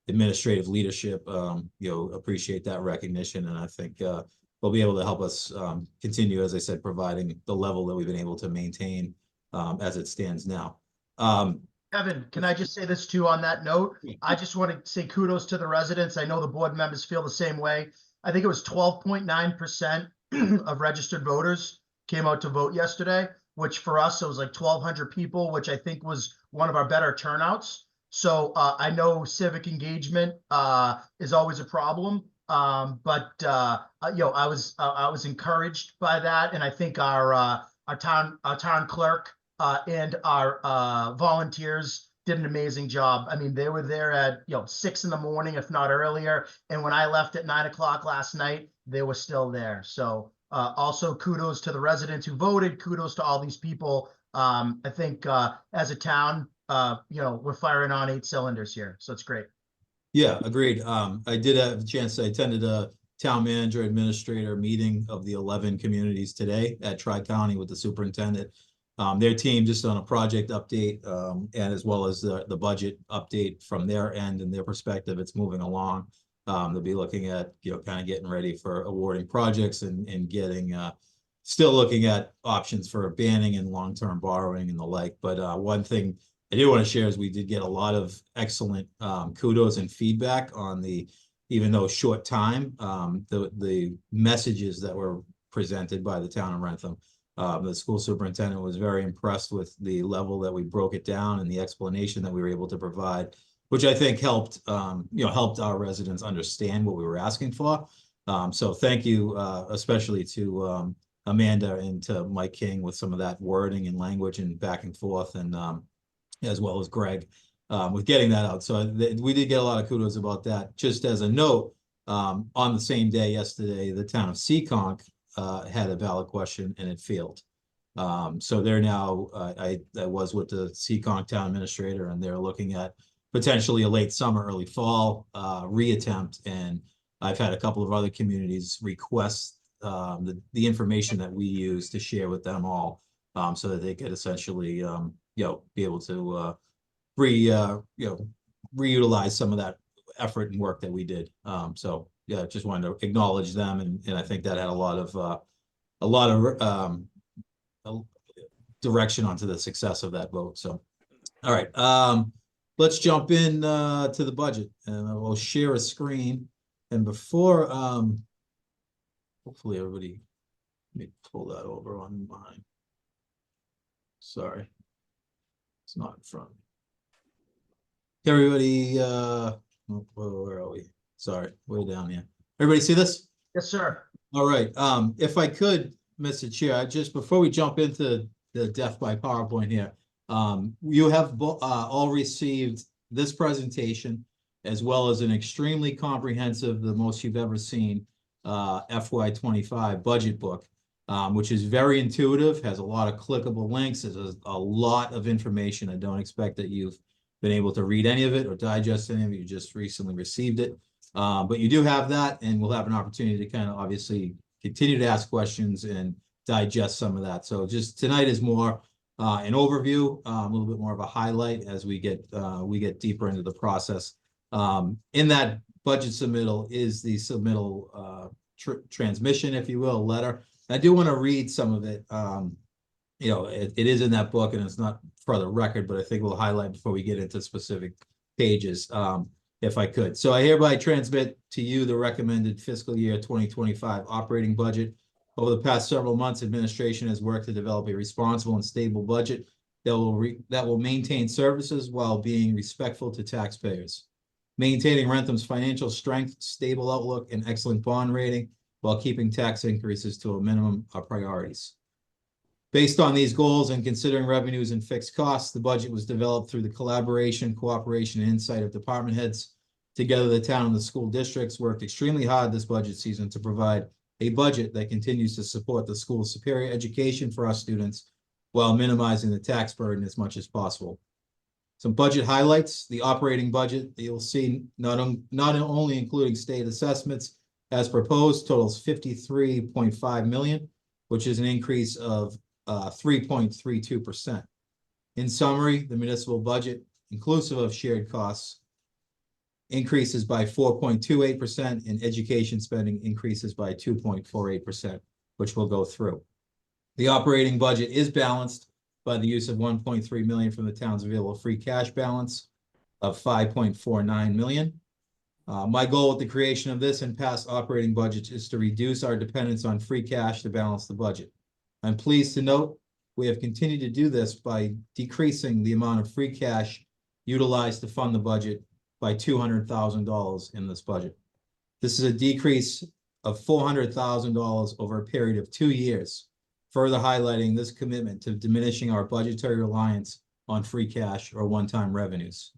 administrative leadership, appreciate that recognition. And I think will be able to help us continue, as I said, providing the level that we've been able to maintain as it stands now. Kevin, can I just say this too on that note? I just want to say kudos to the residents. I know the board members feel the same way. I think it was 12.9% of registered voters came out to vote yesterday, which for us, it was like 1,200 people, which I think was one of our better turnouts. So I know civic engagement is always a problem, but I was encouraged by that, and I think our town clerk and our volunteers did an amazing job. I mean, they were there at 6 in the morning, if not earlier. And when I left at 9 o'clock last night, they were still there. So also kudos to the residents who voted. Kudos to all these people. I think as a town, we're firing on 8 cylinders here. So it's great. Yeah, agreed. I did have a chance. I attended a town manager administrator meeting of the 11 communities today at Tri-County with the superintendent. Their team just on a project update and as well as the budget update from their end and their perspective, it's moving along. They'll be looking at, kind of getting ready for awarding projects and getting, still looking at options for banning and long-term borrowing and the like. But one thing I do want to share is we did get a lot of excellent kudos and feedback on the, even though short time, the messages that were presented by the town of Wrentham. The school superintendent was very impressed with the level that we broke it down and the explanation that we were able to provide, which I think helped, helped our residents understand what we were asking for. So thank you, especially to Amanda and to Mike King with some of that wording and language and back and forth, and as well as Greg with getting that out. So we did get a lot of kudos about that. Just as a note, on the same day yesterday, the town of Seekonk had a ballot question and it failed. So they're now, I was with the Seekonk town administrator, and they're looking at potentially a late summer, early fall reattempt. And I've had a couple of other communities request the information that we use to share with them all, so that they could essentially, be able to reutilize some of that effort and work that we did. So yeah, just wanted to acknowledge them, and I think that had a lot of direction onto the success of that vote. So, all right, let's jump in to the budget, and I will share a screen. And before, hopefully everybody, let me pull that over on mine. Sorry, it's not in front of me. Everybody, where are we? Sorry, way down here. Everybody see this? Yes, sir. All right. If I could, Mr. Chair, just before we jump into the death by PowerPoint here, you have all received this presentation, as well as an extremely comprehensive, the most you've ever seen, FY25 budget book, which is very intuitive, has a lot of clickable links. There's a lot of information. I don't expect that you've been able to read any of it or digest any of it. You just recently received it. But you do have that, and we'll have an opportunity to kind of obviously continue to ask questions and digest some of that. So just tonight is more an overview, a little bit more of a highlight as we get deeper into the process. In that budget submittal is the submittal transmission, if you will, letter. I do want to read some of it. It is in that book, and it's not for the record, but I think we'll highlight before we get into specific pages. If I could. So I hereby transmit to you the recommended fiscal year 2025 operating budget. Over the past several months, administration has worked to develop a responsible and stable budget that will maintain services while being respectful to taxpayers. Maintaining Wrentham's financial strength, stable outlook, and excellent bond rating while keeping tax increases to a minimum are priorities. Based on these goals and considering revenues and fixed costs, the budget was developed through the collaboration, cooperation, and insight of department heads. Together, the town and the school districts worked extremely hard this budget season to provide a budget that continues to support the school's superior education for our students while minimizing the tax burden as much as possible. Some budget highlights, the operating budget, you'll see not only including state assessments as proposed, totals 53.5 million, which is an increase of 3.32%. In summary, the municipal budget, inclusive of shared costs, increases by 4.28%, and education spending increases by 2.48%, which we'll go through. The operating budget is balanced by the use of 1.3 million from the town's available free cash balance of 5.49 million. My goal with the creation of this and past operating budgets is to reduce our dependence on free cash to balance the budget. I'm pleased to note we have continued to do this by decreasing the amount of free cash utilized to fund the budget by $200,000 in this budget. This is a decrease of $400,000 over a period of 2 years, further highlighting this commitment to diminishing our budgetary reliance on free cash or one-time revenues.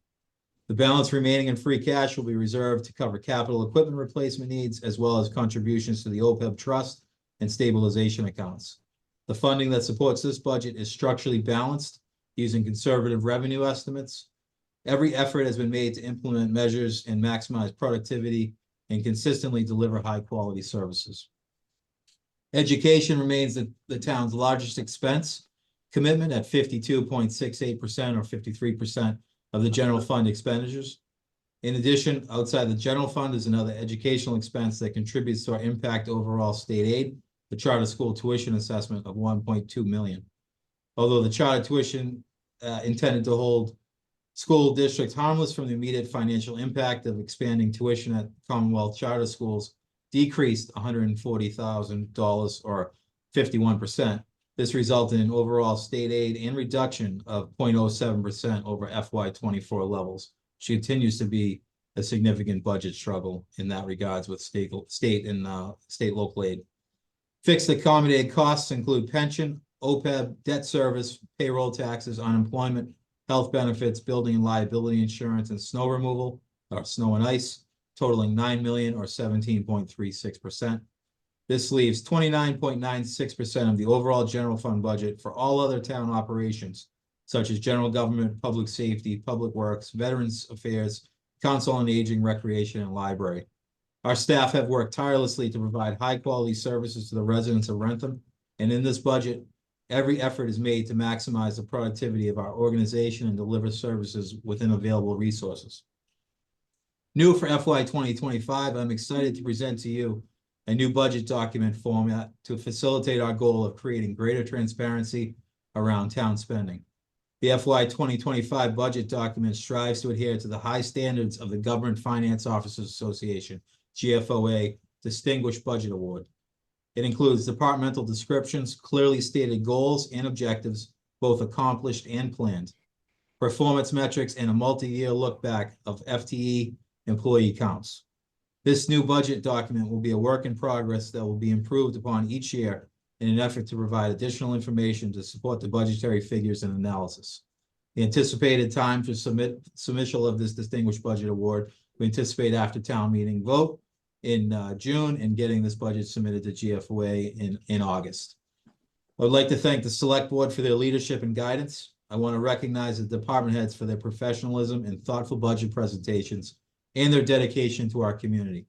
The balance remaining in free cash will be reserved to cover capital equipment replacement needs, as well as contributions to the OPEB trust and stabilization accounts. The funding that supports this budget is structurally balanced using conservative revenue estimates. Every effort has been made to implement measures and maximize productivity and consistently deliver high-quality services. Education remains the town's largest expense commitment at 52.68% or 53% of the general fund expenditures. In addition, outside the general fund is another educational expense that contributes to our impact overall state aid, the charter school tuition assessment of 1.2 million. Although the charter tuition intended to hold school districts harmless from the immediate financial impact of expanding tuition at Commonwealth charter schools decreased $140,000 or 51%. This resulted in overall state aid and reduction of 0.07% over FY24 levels. She continues to be a significant budget struggle in that regards with state and local aid. Fixed accommodated costs include pension, OPEB, debt service, payroll taxes, unemployment, health benefits, building and liability insurance, and snow removal, or snow and ice, totaling 9 million or 17.36%. This leaves 29.96% of the overall general fund budget for all other town operations, such as general government, public safety, public works, veterans affairs, council on aging, recreation, and library. Our staff have worked tirelessly to provide high-quality services to the residents of Wrentham, and in this budget, every effort is made to maximize the productivity of our organization and deliver services within available resources. New for FY 2025, I'm excited to present to you a new budget document format to facilitate our goal of creating greater transparency around town spending. The FY 2025 budget document strives to adhere to the high standards of the Government Finance Officers Association, GFOA, Distinguished Budget Award. It includes departmental descriptions, clearly stated goals and objectives, both accomplished and planned, performance metrics, and a multi-year look back of FTE employee counts. This new budget document will be a work in progress that will be improved upon each year in an effort to provide additional information to support the budgetary figures and analysis. The anticipated time for submission of this Distinguished Budget Award, we anticipate after town meeting vote in June and getting this budget submitted to GFOA in August. I would like to thank the Select Board for their leadership and guidance. I want to recognize the department heads for their professionalism and thoughtful budget presentations and their dedication to our community.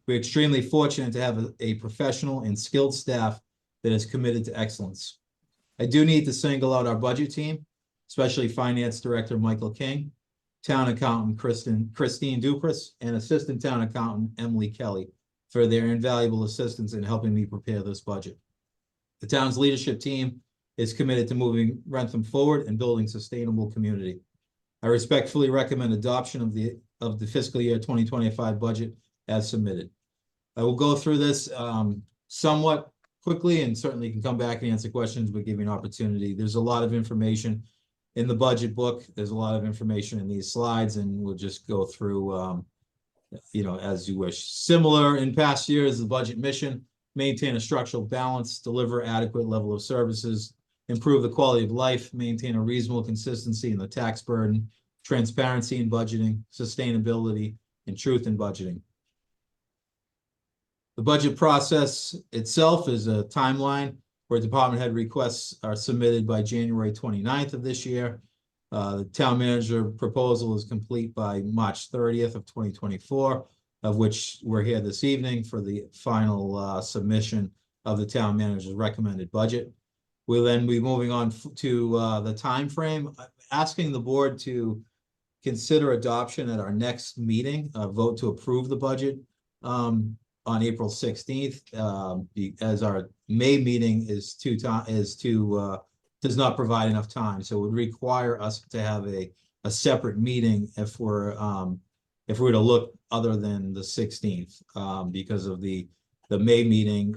We're extremely fortunate to have a professional and skilled staff that is committed to excellence. I do need to single out our budget team, especially Finance Director Michael King, Town Accountant Christine Dupras, and Assistant Town Accountant Emily Kelly for their invaluable assistance in helping me prepare this budget. The town's leadership team is committed to moving Wrentham forward and building sustainable community. I respectfully recommend adoption of the fiscal year 2025 budget as submitted. I will go through this somewhat quickly and certainly can come back and answer questions, but give you an opportunity. There's a lot of information in the budget book. There's a lot of information in these slides, and we'll just go through, as you wish. Similar in past years, the budget mission: maintain a structural balance, deliver adequate level of services, improve the quality of life, maintain a reasonable consistency in the tax burden, transparency in budgeting, sustainability, and truth in budgeting. The budget process itself is a timeline where department head requests are submitted by January 29th of this year. The town manager proposal is complete by March 30th of 2024, of which we're here this evening for the final submission of the town manager's recommended budget. We'll then be moving on to the time frame, asking the board to consider adoption at our next meeting, vote to approve the budget on April 16th, as our May meeting does not provide enough time. So it would require us to have a separate meeting if we're to look other than the 16th, because of the May meeting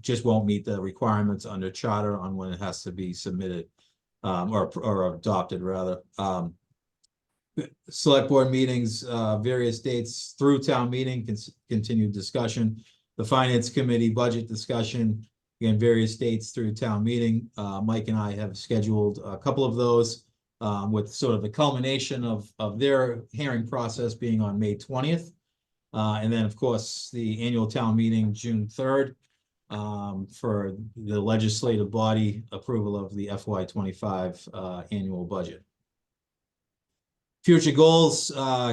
just won't meet the requirements under charter on when it has to be submitted or adopted rather. Select board meetings, various dates through town meeting, continued discussion. The finance committee budget discussion, again, various dates through town meeting. Mike and I have scheduled a couple of those with sort of the culmination of their hearing process being on May 20th. And then, of course, the annual town meeting, June 3rd, for the legislative body approval of the FY25 annual budget. Future goals,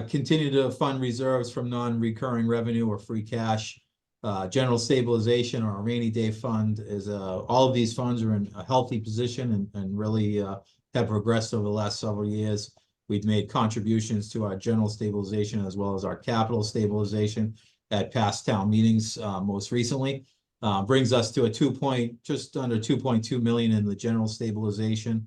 continue to fund reserves from non-recurring revenue or free cash. General stabilization or a rainy day fund is all of these funds are in a healthy position and really have progressed over the last several years. We've made contributions to our general stabilization as well as our capital stabilization at past town meetings most recently. Brings us to just under 2.2 million in the general stabilization.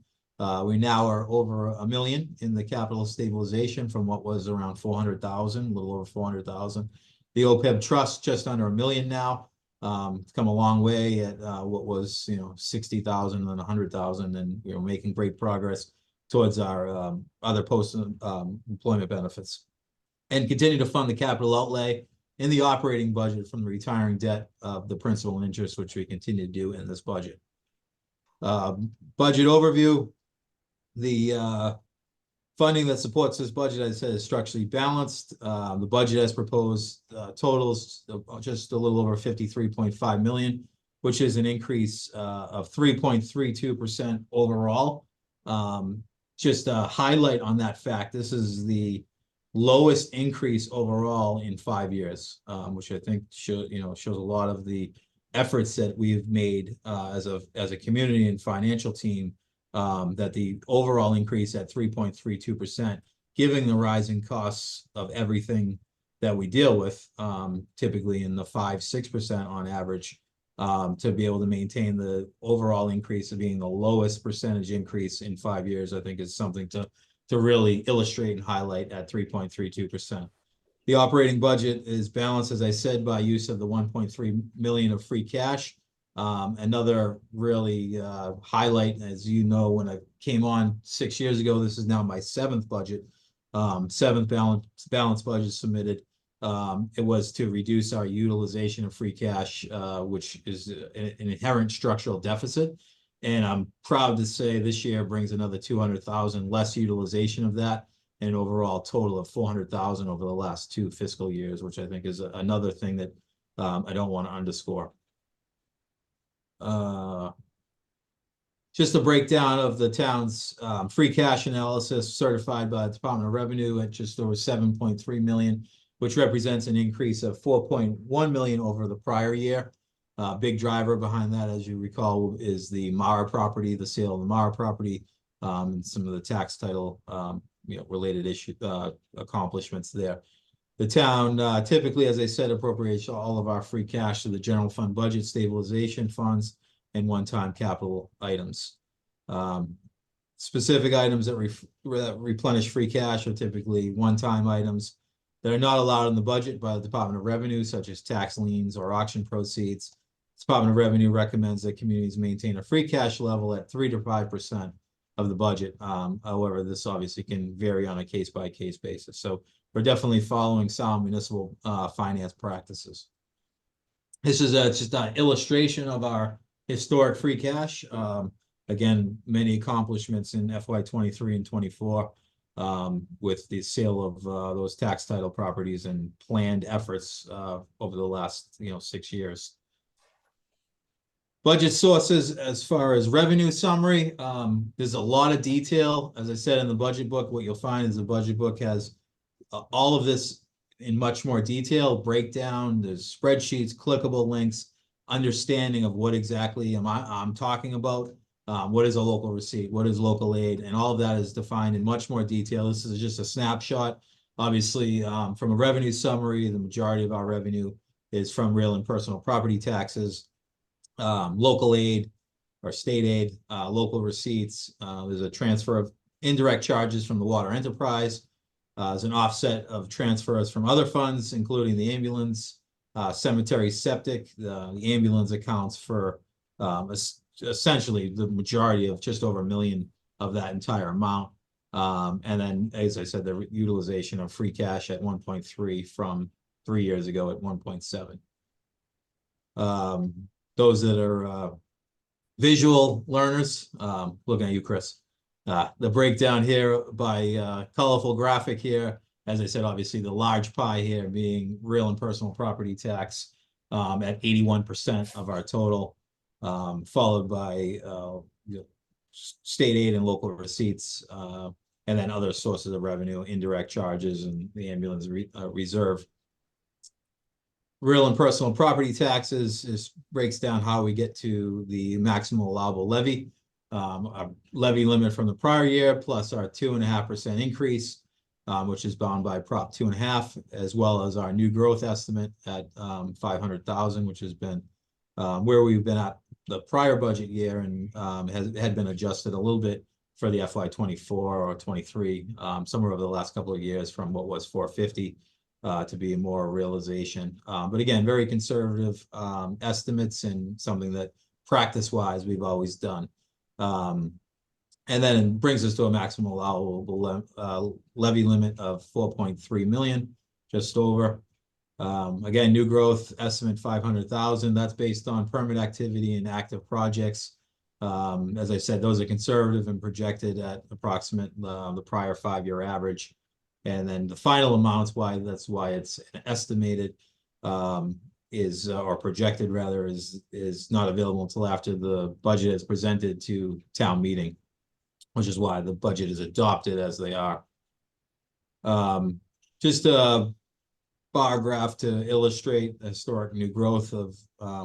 We now are over $1 million in the capital stabilization from what was around 400,000, a little over 400,000. The OPEB trust just under $1 million now. It's come a long way at what was 60,000 and 100,000, and making great progress towards our other post employment benefits, and continue to fund the capital outlay in the operating budget from the retiring debt of the principal and interest, which we continue to do in this budget. Budget overview. The funding that supports this budget, as I said, is structurally balanced. The budget as proposed totals just a little over 53.5 million, which is an increase of 3.32% overall. Just a highlight on that fact, this is the lowest increase overall in 5 years, which I think shows a lot of the efforts that we've made as a community and financial team. That the overall increase at 3.32%, given the rising costs of everything that we deal with, typically in the 5-6% on average, to be able to maintain the overall increase of being the lowest percentage increase in 5 years, I think is something to really illustrate and highlight at 3.32%. The operating budget is balanced, as I said, by use of the 1.3 million of free cash. Another really highlight, as you know, when I came on 6 years ago, this is now my 7th budget, 7th balance budget submitted. It was to reduce our utilization of free cash, which is an inherent structural deficit. And I'm proud to say this year brings another 200,000 less utilization of that, and an overall total of 400,000 over the last 2 fiscal years, which I think is another thing that I don't want to underscore. Just a breakdown of the town's free cash analysis certified by the Department of Revenue at just over 7.3 million, which represents an increase of 4.1 million over the prior year. Big driver behind that, as you recall, is the Mara property, the sale of the Mara property, and some of the tax title related issue accomplishments there. The town typically, as I said, appropriates all of our free cash to the general fund budget, stabilization funds, and one-time capital items. Specific items that replenish free cash are typically one-time items that are not allowed in the budget by the Department of Revenue, such as tax liens or auction proceeds. The Department of Revenue recommends that communities maintain a free cash level at 3 to 5% of the budget. However, this obviously can vary on a case-by-case basis. So we're definitely following sound municipal finance practices. This is just an illustration of our historic free cash. Again, many accomplishments in FY23 and 24 with the sale of those tax title properties and planned efforts over the last 6 years. Budget sources, as far as revenue summary, there's a lot of detail. As I said in the budget book, what you'll find is the budget book has all of this in much more detail, breakdown, there's spreadsheets, clickable links, understanding of what exactly I'm talking about. What is a local receipt? What is local aid? And all of that is defined in much more detail. This is just a snapshot. Obviously, from a revenue summary, the majority of our revenue is from real and personal property taxes, local aid or state aid, local receipts. There's a transfer of indirect charges from the water enterprise. There's an offset of transfers from other funds, including the ambulance, cemetery septic. The ambulance accounts for essentially the majority of just over $1 million of that entire amount. And then, as I said, the utilization of free cash at 1.3 from 3 years ago at 1.7. Those that are visual learners, looking at you, Chris. The breakdown here by colorful graphic here. As I said, obviously the large pie here being real and personal property tax at 81% of our total, followed by state aid and local receipts, and then other sources of revenue, indirect charges, and the ambulance reserve. Real and personal property taxes breaks down how we get to the maximum allowable levy. Our levy limit from the prior year plus our 2.5% increase, which is bound by Prop 2.5, as well as our new growth estimate at 500,000, which has been where we've been at the prior budget year, and had been adjusted a little bit for the FY24 or 23, somewhere over the last couple of years from what was 450 to be more realization. But again, very conservative estimates and something that practice-wise we've always done. And then it brings us to a maximum allowable levy limit of 4.3 million, just over. Again, new growth estimate 500,000. That's based on permit activity and active projects. As I said, those are conservative and projected at approximate the prior 5-year average. And then the final amounts, that's why it's estimated, or projected rather, is not available until after the budget is presented to town meeting, which is why the budget is adopted as they are. Just a bar graph to illustrate the historic new growth of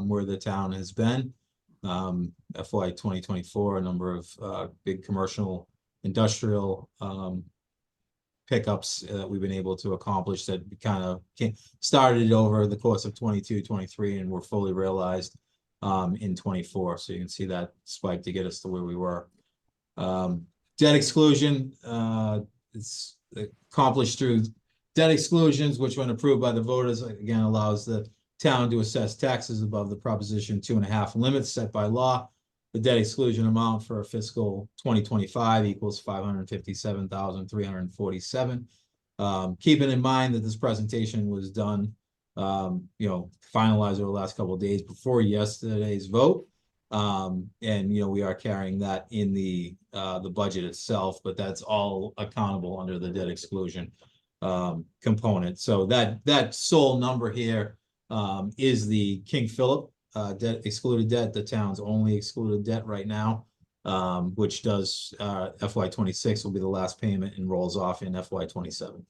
where the town has been. FY 2024, a number of big commercial, industrial pickups that we've been able to accomplish that kind of started over the course of 22, 23, and were fully realized in 24. So you can see that spike to get us to where we were. Debt exclusion, it's accomplished through debt exclusions, which when approved by the voters, again, allows the town to assess taxes above the Proposition 2.5 limits set by law. The debt exclusion amount for fiscal 2025 equals 557,347. Keeping in mind that this presentation was done, finalized over the last couple of days before yesterday's vote. And, we are carrying that in the budget itself, but that's all accountable under the debt exclusion component. So that sole number here is the King Philip debt, excluded debt, the town's only excluded debt right now, which does FY26 will be the last payment and rolls off in FY27.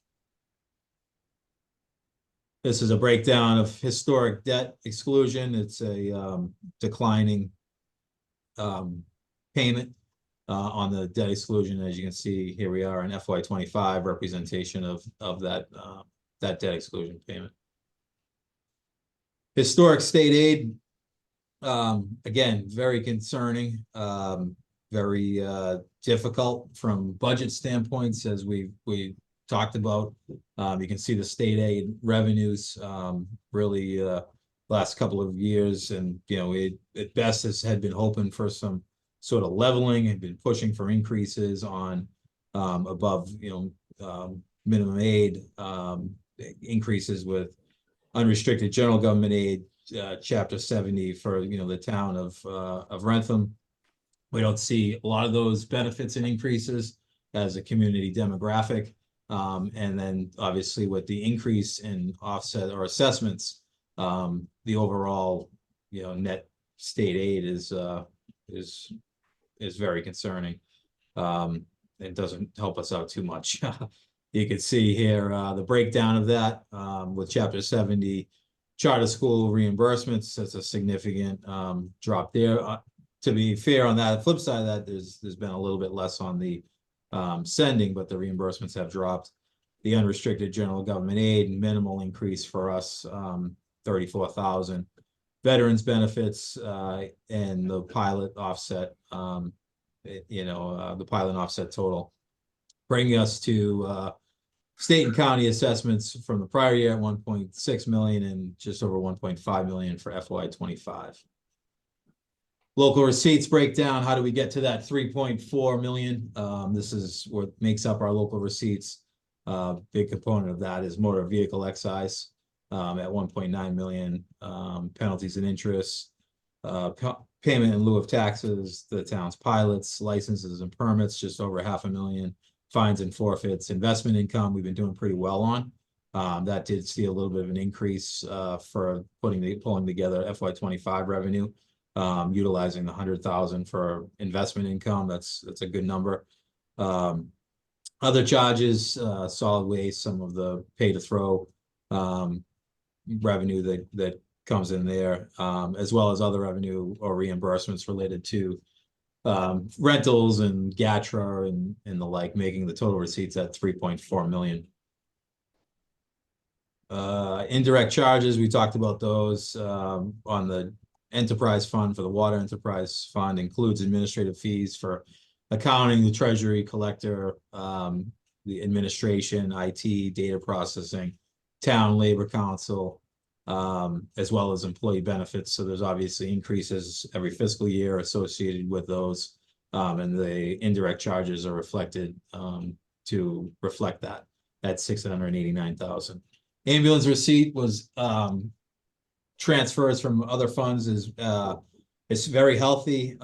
This is a breakdown of historic debt exclusion. It's a declining payment on the debt exclusion. As you can see, here we are in FY25 representation of that debt exclusion payment. Historic state aid, again, very concerning, very difficult from budget standpoints, as we talked about. You can see the state aid revenues really last couple of years, and it at best had been hoping for some sort of leveling, had been pushing for increases on above minimum aid, increases with unrestricted general government aid, Chapter 70 for the town of Wrentham. We don't see a lot of those benefits and increases as a community demographic, and then obviously with the increase in offset or assessments, the overall net state aid is very concerning. It doesn't help us out too much. You can see here the breakdown of that with Chapter 70 charter school reimbursements. That's a significant drop there. To be fair on that, the flip side of that, there's been a little bit less on the sending, but the reimbursements have dropped. The unrestricted general government aid, minimal increase for us, 34,000. Veterans benefits and the pilot offset, the pilot offset total, bringing us to state and county assessments from the prior year at 1.6 million and just over 1.5 million for FY25. Local receipts breakdown. How do we get to that 3.4 million? This is what makes up our local receipts. Big component of that is motor vehicle excise at 1.9 million, penalties and interest, payment in lieu of taxes, the town's pilots, licenses and permits, just over $500,000, fines and forfeits, investment income we've been doing pretty well on. That did see a little bit of an increase for pulling together FY25 revenue, utilizing the 100,000 for investment income. That's a good number. Other charges, solid waste, some of the pay to throw revenue that comes in there, as well as other revenue or reimbursements related to rentals and GATRA and the like, making the total receipts at 3.4 million. Indirect charges, we talked about those on the enterprise fund. For the water enterprise fund, includes administrative fees for accounting, the treasury collector, the administration, IT, data processing, town labor council, as well as employee benefits. So there's obviously increases every fiscal year associated with those, and the indirect charges are reflected to reflect that at 689,000. Ambulance receipt was transfers from other funds is it's very healthy.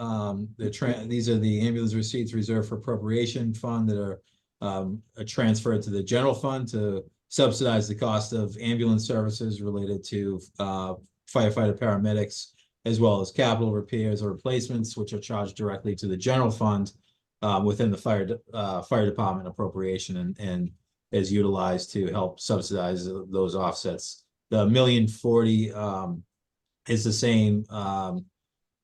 These are the ambulance receipts reserved for appropriation fund that are transferred to the general fund to subsidize the cost of ambulance services related to firefighter paramedics, as well as capital repairs or replacements, which are charged directly to the general fund within the fire department appropriation and is utilized to help subsidize those offsets. The $1,040,000 is the same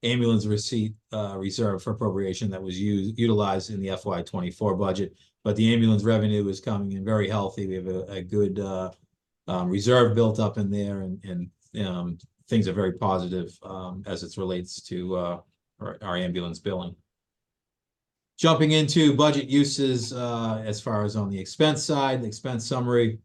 ambulance receipt reserve for appropriation that was utilized in the FY24 budget, but the ambulance revenue is coming in very healthy. We have a good reserve built up in there, and things are very positive as it relates to our ambulance billing. Jumping into budget uses as far as on the expense side, the expense summary,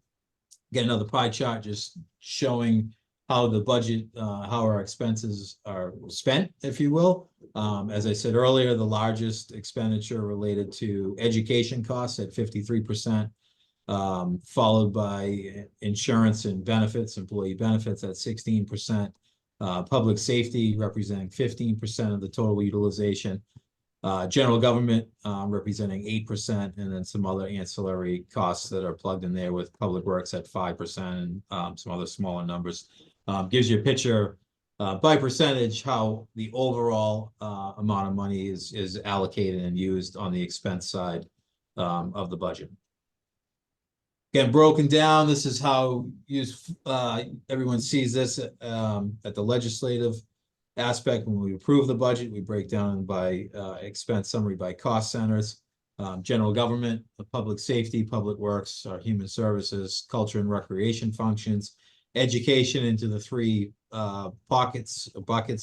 get another pie chart just showing how the budget, how our expenses are spent, if you will. As I said earlier, the largest expenditure related to education costs at 53%, followed by insurance and benefits, employee benefits at 16%, public safety representing 15% of the total utilization, general government representing 8%, and then some other ancillary costs that are plugged in there with public works at 5% and some other smaller numbers. Gives you a picture by percentage how the overall amount of money is allocated and used on the expense side of the budget. Again, broken down, this is how everyone sees this at the legislative aspect. When we approve the budget, we break down by expense summary by cost centers, general government, public safety, public works, our human services, culture and recreation functions, education into the three buckets,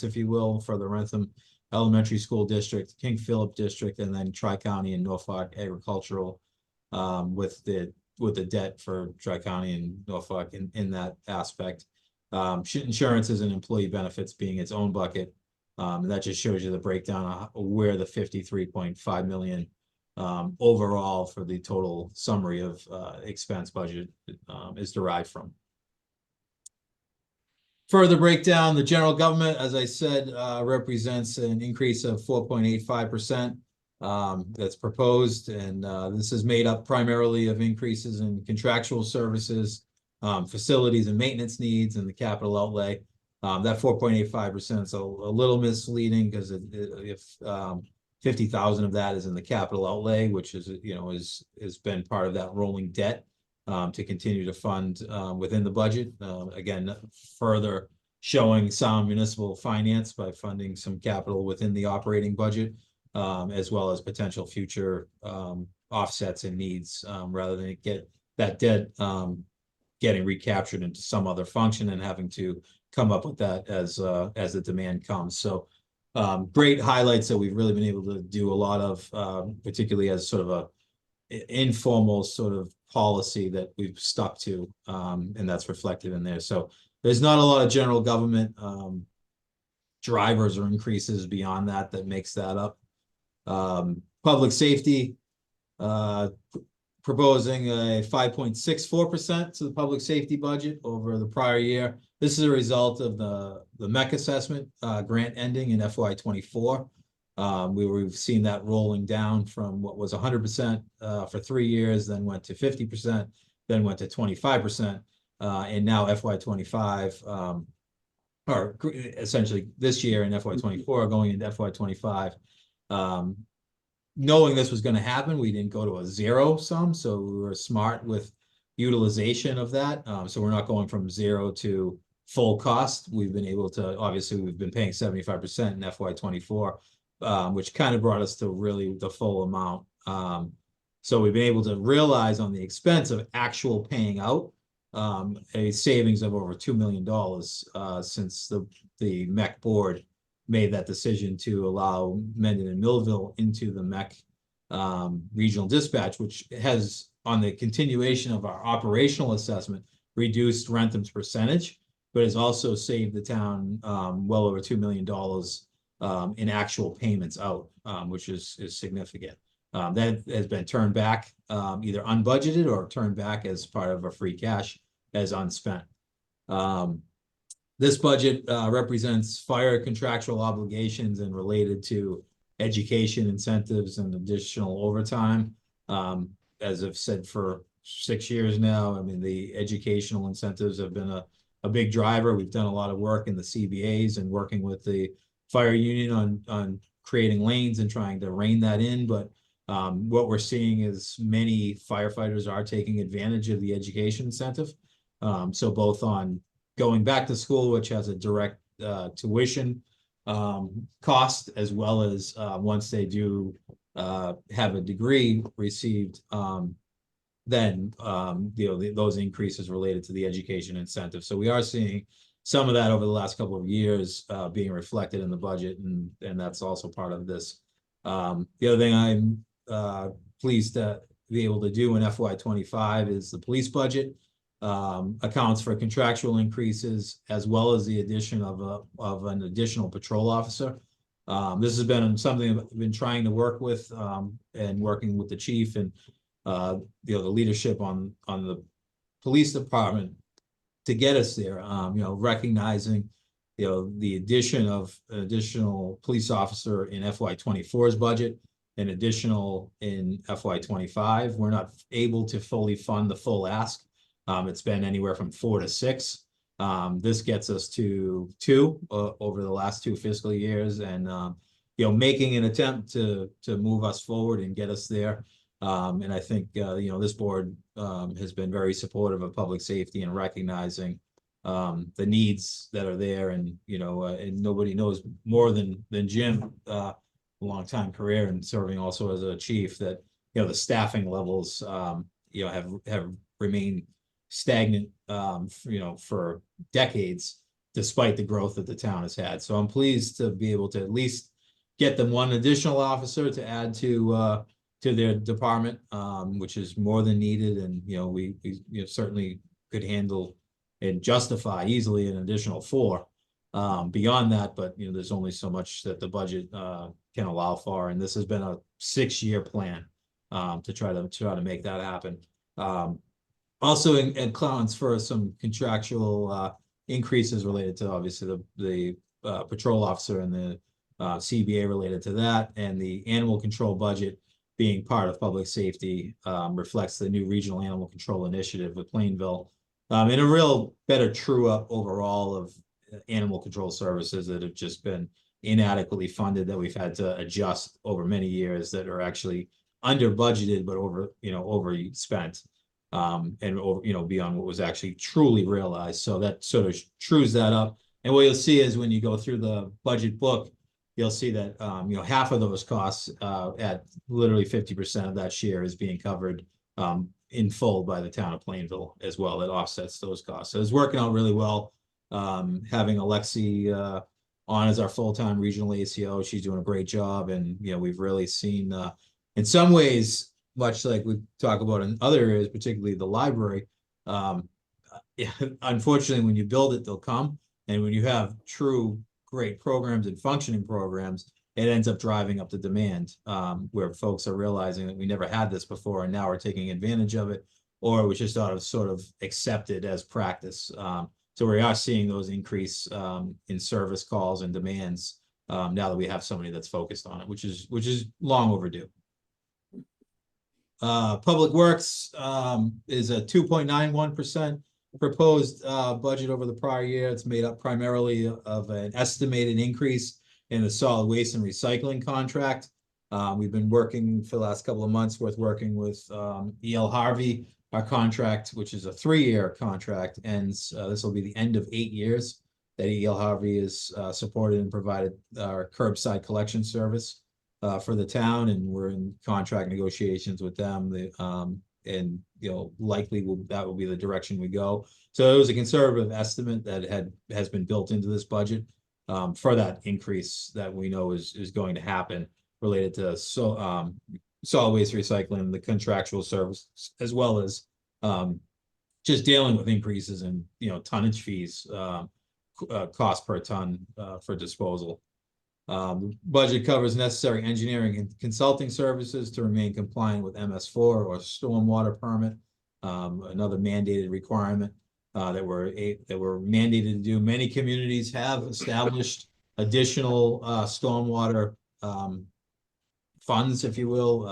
if you will, for the Wrentham Elementary School District, King Philip District, and then Tri-County and Norfolk Agricultural, with the debt for Tri-County and Norfolk in that aspect. Insurances and employee benefits being its own bucket. And that just shows you the breakdown of where the 53.5 million overall for the total summary of expense budget is derived from. Further breakdown, the general government, as I said, represents an increase of 4.85% that's proposed, and this is made up primarily of increases in contractual services, facilities and maintenance needs, and the capital outlay. That 4.85% is a little misleading because if 50,000 of that is in the capital outlay, which is, has been part of that rolling debt to continue to fund within the budget. Again, further showing sound municipal finance by funding some capital within the operating budget, as well as potential future offsets and needs, rather than get that debt getting recaptured into some other function and having to come up with that as the demand comes. So great highlights that we've really been able to do a lot of, particularly as sort of a informal sort of policy that we've stuck to, and that's reflected in there. So there's not a lot of general government drivers or increases beyond that makes that up. Public safety, proposing a 5.64% to the public safety budget over the prior year. This is a result of the MEC assessment grant ending in FY24. We've seen that rolling down from what was 100% for 3 years, then went to 50%, then went to 25%, and now FY25, or essentially this year in FY24, going into FY25. Knowing this was going to happen, we didn't go to a zero sum, so we were smart with utilization of that. So we're not going from zero to full cost. We've been able to, obviously, we've been paying 75% in FY24, which kind of brought us to really the full amount. So we've been able to realize on the expense of actual paying out a savings of over $2 million since the MEC board made that decision to allow Mendon and Millville into the MEC regional dispatch, which has, on the continuation of our operational assessment, reduced Wrentham's percentage, but has also saved the town well over $2 million in actual payments out, which is significant. That has been turned back, either unbudgeted or turned back as part of a free cash as unspent. This budget represents fire contractual obligations and related to education incentives and additional overtime. As I've said for 6 years now, I mean, the educational incentives have been a big driver. We've done a lot of work in the CBAs and working with the fire union on creating lanes and trying to rein that in. But what we're seeing is many firefighters are taking advantage of the education incentive. So both on going back to school, which has a direct tuition cost, as well as once they do have a degree received, then those increases related to the education incentive. So we are seeing some of that over the last couple of years being reflected in the budget, and that's also part of this. The other thing I'm pleased to be able to do in FY25 is the police budget. Accounts for contractual increases as well as the addition of an additional patrol officer. This has been something I've been trying to work with and working with the chief and the leadership on the police department to get us there. Recognizing the addition of an additional police officer in FY24's budget, an additional in FY25. We're not able to fully fund the full ask. It's been anywhere from 4 to 6. This gets us to 2 over the last 2 fiscal years, and making an attempt to move us forward and get us there. And I think this board has been very supportive of public safety and recognizing the needs that are there, and and nobody knows more than Jim, a long time career and serving also as a chief, that the staffing levels have remained stagnant for decades, despite the growth that the town has had. So I'm pleased to be able to at least get them one additional officer to add to their department, which is more than needed. And we certainly could handle and justify easily an additional 4 beyond that, but there's only so much that the budget can allow for, and this has been a 6-year plan to try to make that happen. Also accounts for some contractual increases related to, obviously, the patrol officer and the CBA related to that, and the animal control budget being part of public safety reflects the new regional animal control initiative with Plainville, and a real better true up overall of animal control services that have just been inadequately funded, that we've had to adjust over many years, that are actually under budgeted, but overspent. And over, beyond what was actually truly realized. So that sort of trues that up. And what you'll see is when you go through the budget book, you'll see that, half of those costs, at literally 50% of that share is being covered in full by the town of Plainville as well. It offsets those costs. So it's working out really well. Having Alexi on as our full-time regional ACO, she's doing a great job. And, we've really seen, in some ways, much like we talk about in other areas, particularly the library, unfortunately, when you build it, they'll come. And when you have true great programs and functioning programs, it ends up driving up the demand, where folks are realizing that we never had this before, and now we're taking advantage of it, or it was just sort of accepted as practice. So we are seeing those increase in service calls and demands now that we have somebody that's focused on it, which is long overdue. Public Works is a 2.91% proposed budget over the prior year. It's made up primarily of an estimated increase in the solid waste and recycling contract. We've been working for the last couple of months working with E.L. Harvey. Our contract, which is a 3-year contract, ends, this will be the end of 8 years that E.L. Harvey is supported and provided our curbside collection service for the town, and we're in contract negotiations with them. And likely that will be the direction we go. So it was a conservative estimate that has been built into this budget for that increase that we know is going to happen related to solid waste recycling, the contractual service, as well as just dealing with increases in tonnage fees, cost per ton for disposal. Budget covers necessary engineering and consulting services to remain compliant with MS4 or stormwater permit, another mandated requirement that we're mandated to do. Many communities have established additional stormwater funds, if you will.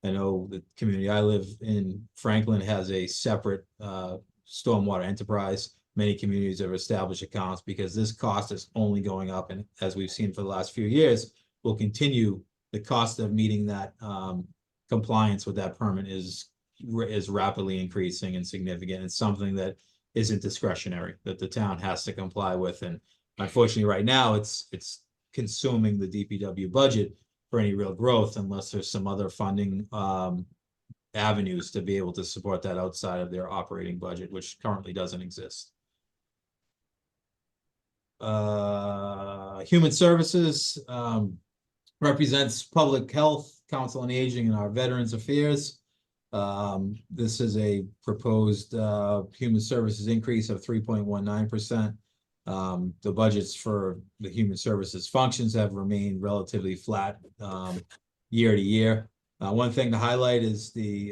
I know the community I live in, Franklin, has a separate stormwater enterprise. Many communities have established accounts because this cost is only going up, and as we've seen for the last few years, will continue. The cost of meeting that compliance with that permit is rapidly increasing and significant. It's something that isn't discretionary, that the town has to comply with, and unfortunately, right now, it's consuming the DPW budget for any real growth, unless there's some other funding avenues to be able to support that outside of their operating budget, which currently doesn't exist. Human Services represents Public Health, Council on Aging, and our Veterans Affairs. This is a proposed Human Services increase of 3.19%. The budgets for the Human Services functions have remained relatively flat year to year. One thing to highlight is we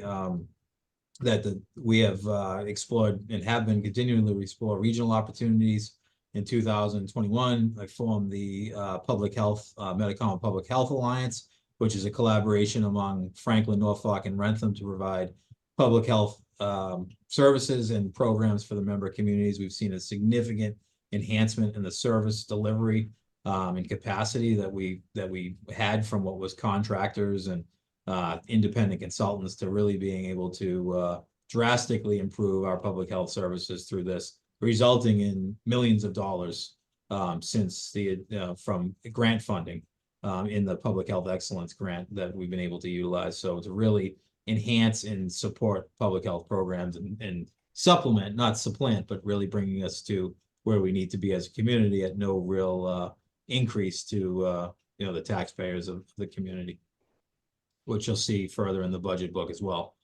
have explored and have been continuing to explore regional opportunities. In 2021, I formed the Public Health, Medicom Public Health Alliance, which is a collaboration among Franklin, Norfolk, and Wrentham to provide public health services and programs for the member communities. We've seen a significant enhancement in the service delivery and capacity that we had from what was contractors and independent consultants to really being able to drastically improve our public health services through this, resulting in millions of dollars since from grant funding in the Public Health Excellence Grant that we've been able to utilize. So to really enhance and support public health programs and supplement, not supplant, but really bringing us to where we need to be as a community at no real increase to the taxpayers of the community, which you'll see further in the budget book as well.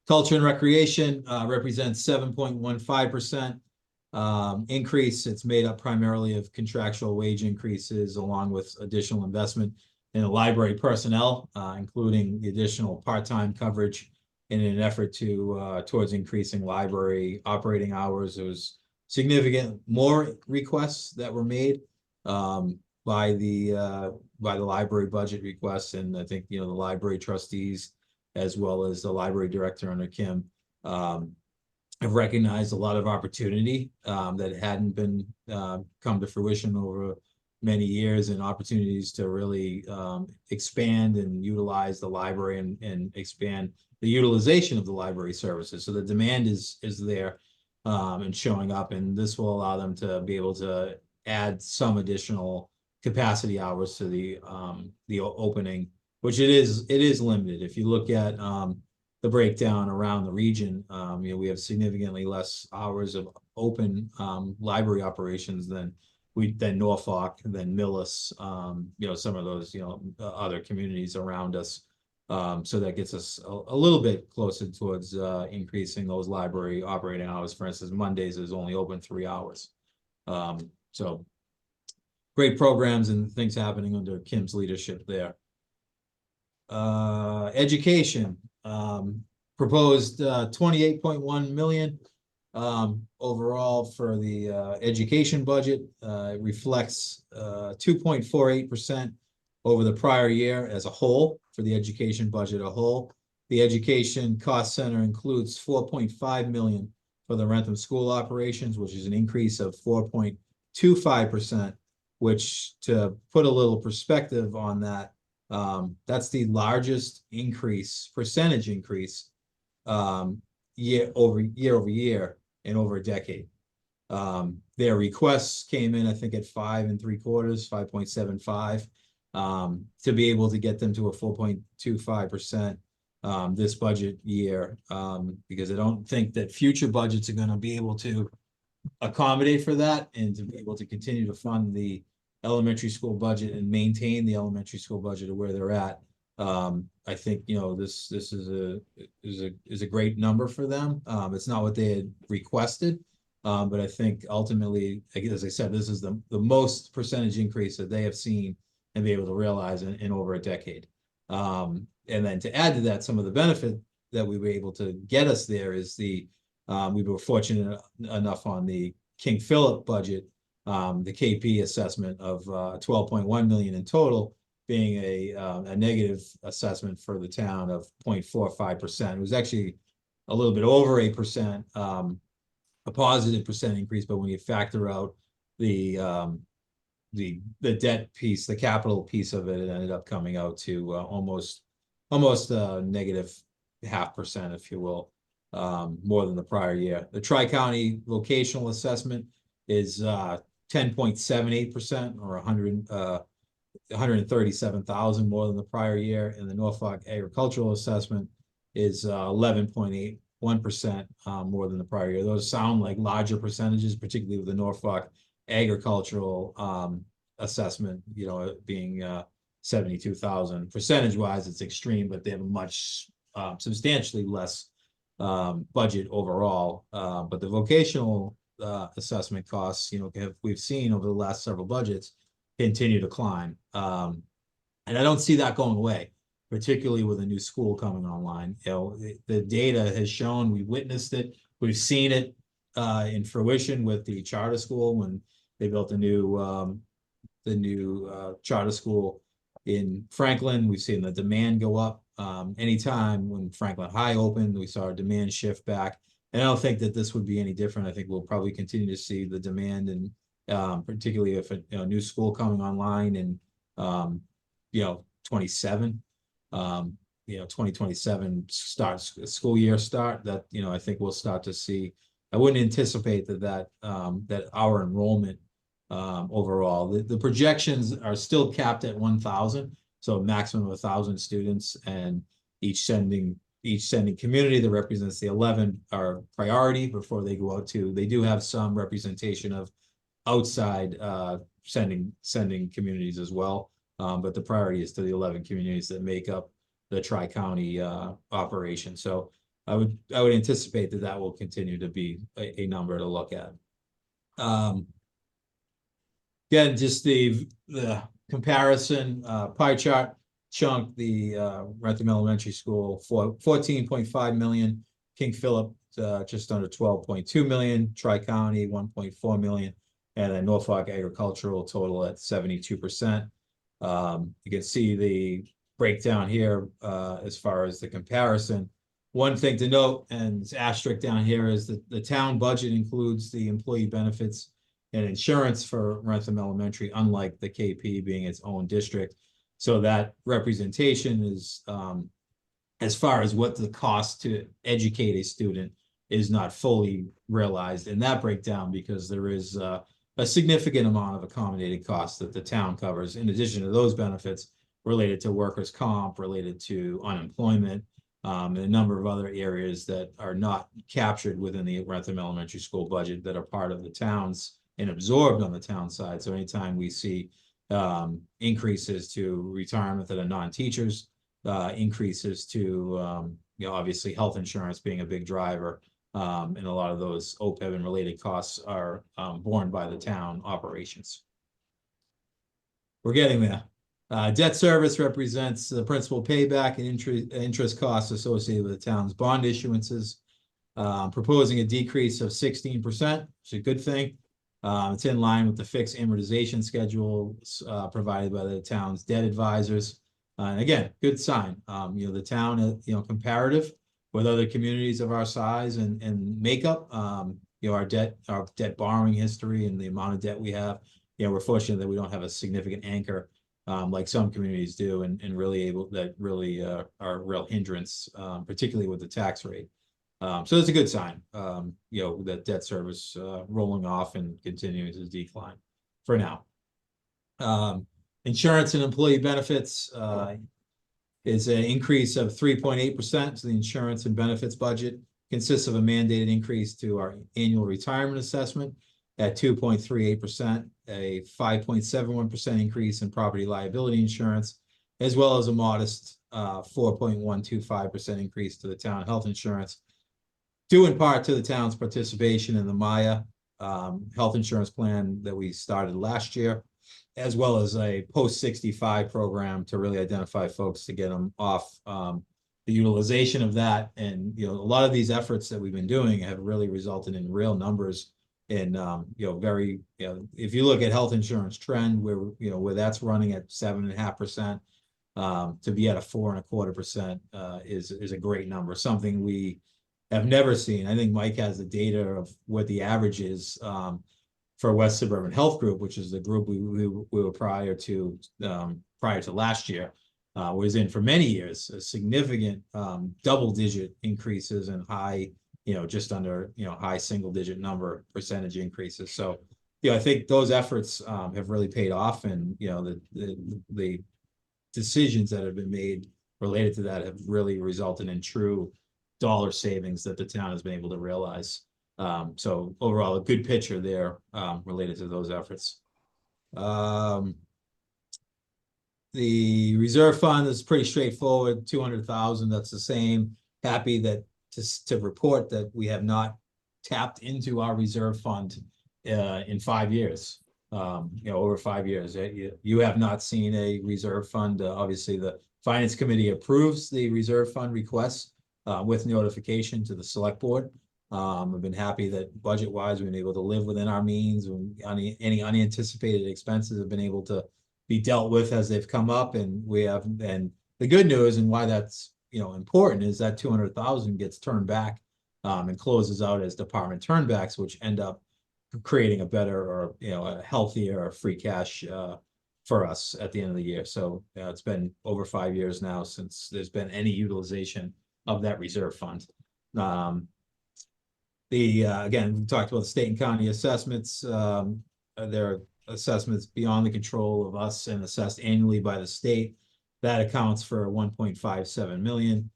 Culture and Recreation represents 7.15% increase. It's made up primarily of contractual wage increases along with additional investment in the library personnel, including the additional part-time coverage in an effort towards increasing library operating hours. There was significant more requests that were made by the library budget requests, and I think the library trustees as well as the library director under Kim have recognized a lot of opportunity that hadn't been come to fruition over many years, and opportunities to really expand and utilize the library and expand the utilization of the library services. So the demand is there and showing up, and this will allow them to be able to add some additional capacity hours to the opening, which it is limited. If you look at the breakdown around the region, we have significantly less hours of open library operations than Norfolk, than Millis, some of those, other communities around us. So that gets us a little bit closer towards increasing those library operating hours. For instance, Mondays is only open 3 hours. So great programs and things happening under Kim's leadership there. Education, proposed 28.1 million overall for the education budget. It reflects 2.48% over the prior year as a whole for the education budget as a whole. The education cost center includes 4.5 million for the Wrentham school operations, which is an increase of 4.25%, which, to put a little perspective on that, that's the largest percentage increase year over year in over a decade. Their requests came in, I think, at 5.75, to be able to get them to a 4.25% this budget year, because I don't think that future budgets are going to be able to accommodate for that, and to be able to continue to fund the elementary school budget and maintain the elementary school budget of where they're at. I think, this is a great number for them. It's not what they had requested, but I think ultimately, as I said, this is the most percentage increase that they have seen and be able to realize in over a decade. And then to add to that, some of the benefit that we were able to get us there is we were fortunate enough on the King Philip budget, the KP assessment of 12.1 million in total, being a negative assessment for the town of 0.45%. It was actually a little bit over 8%, a positive percent increase, but when you factor out the debt piece, the capital piece of it, it ended up coming out to almost negative 0.5%, if you will, more than the prior year. The Tri-County vocational assessment is 10.78%, or 137,000 more than the prior year, and the Norfolk agricultural assessment is 11.81% more than the prior year. Those sound like larger percentages, particularly with the Norfolk agricultural assessment, being 72,000. Percentage-wise, it's extreme, but they have a much substantially less budget overall. But the vocational assessment costs, we've seen over the last several budgets continue to climb. And I don't see that going away, particularly with a new school coming online. The data has shown, we witnessed it, we've seen it in fruition with the charter school when they built the new charter school in Franklin. We've seen the demand go up. Anytime when Franklin High opened, we saw a demand shift back. And I don't think that this would be any different. I think we'll probably continue to see the demand, and particularly if a new school coming online in 2027, 2027 school year start, that I think we'll start to see. I wouldn't anticipate that our enrollment overall, the projections are still capped at 1,000, so a maximum of 1,000 students, and each sending community that represents the 11 are priority before they go out to. They do have some representation of outside sending communities as well, but the priority is to the 11 communities that make up the Tri-County operation. So I would anticipate that will continue to be a number to look at. Again, just the comparison pie chart chunk, the Wrentham Elementary School for 14.5 million, King Philip just under 12.2 million, Tri-County 1.4 million, and then Norfolk Agricultural total at 72%. You can see the breakdown here as far as the comparison. one thing to note, and it's asterisk down here, is that the town budget includes the employee benefits and insurance for Wrentham Elementary, unlike the KP being its own district. So that representation is, as far as what the cost to educate a student is not fully realized in that breakdown, because there is a significant amount of accommodated costs that the town covers, in addition to those benefits related to workers' comp, related to unemployment, and a number of other areas that are not captured within the Wrentham Elementary School budget that are part of the town's and absorbed on the town side. So anytime we see increases to retirement that are non-teachers, increases to, obviously health insurance being a big driver, and a lot of those OPEB and related costs are borne by the town operations. We're getting there. Debt service represents the principal payback and interest costs associated with the town's bond issuances. Proposing a decrease of 16%, which is a good thing. It's in line with the fixed amortization schedules provided by the town's debt advisors. And again, good sign. The town, comparative with other communities of our size and makeup, our debt borrowing history and the amount of debt we have, we're fortunate that we don't have a significant anchor like some communities do, and really are a real hindrance, particularly with the tax rate. So it's a good sign, that debt service rolling off and continuing to decline for now. Insurance and employee benefits is an increase of 3.8%. So the insurance and benefits budget consists of a mandated increase to our annual retirement assessment at 2.38%, a 5.71% increase in property liability insurance, as well as a modest 4.125% increase to the town health insurance, due in part to the town's participation in the Maya health insurance plan that we started last year, as well as a post-65 program to really identify folks to get them off the utilization of that. And, a lot of these efforts that we've been doing have really resulted in real numbers and, if you look at health insurance trend where that's running at 7.5%, to be at a 4.25% is a great number, something we have never seen. I think Mike has the data of what the average is for West Suburban Health Group, which is the group we were prior to last year, was in for many years, a significant double-digit increases and high, just under, high single-digit number percentage increases. So, I think those efforts have really paid off, and the decisions that have been made related to that have really resulted in true dollar savings that the town has been able to realize. So overall, a good picture there related to those efforts. The reserve fund is pretty straightforward, 200,000. That's the same. Happy to report that we have not tapped into our reserve fund in 5 years. Over 5 years. You have not seen a reserve fund. Obviously, the Finance Committee approves the reserve fund requests with notification to the Select Board. I've been happy that budget-wise, we've been able to live within our means. Any unanticipated expenses have been able to be dealt with as they've come up, and and the good news and why that's important is that 200,000 gets turned back and closes out as department turnbacks, which end up creating a better or a healthier free cash for us at the end of the year. So it's been over 5 years now since there's been any utilization of that reserve fund. Again, we talked about the state and county assessments. They're assessments beyond the control of us and assessed annually by the state. That accounts for 1.57 million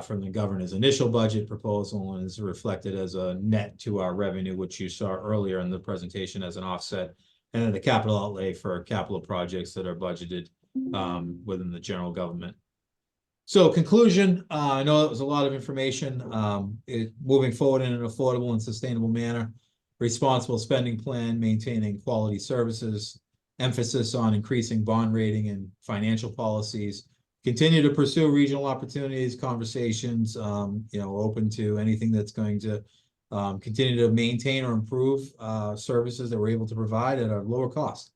from the governor's initial budget proposal and is reflected as a net to our revenue, which you saw earlier in the presentation as an offset, and then the capital outlay for capital projects that are budgeted within the general government. So conclusion, I know that was a lot of information. Moving forward in an affordable and sustainable manner, responsible spending plan, maintaining quality services, emphasis on increasing bond rating and financial policies, continue to pursue regional opportunities, conversations, open to anything that's going to continue to maintain or improve services that we're able to provide at a lower cost,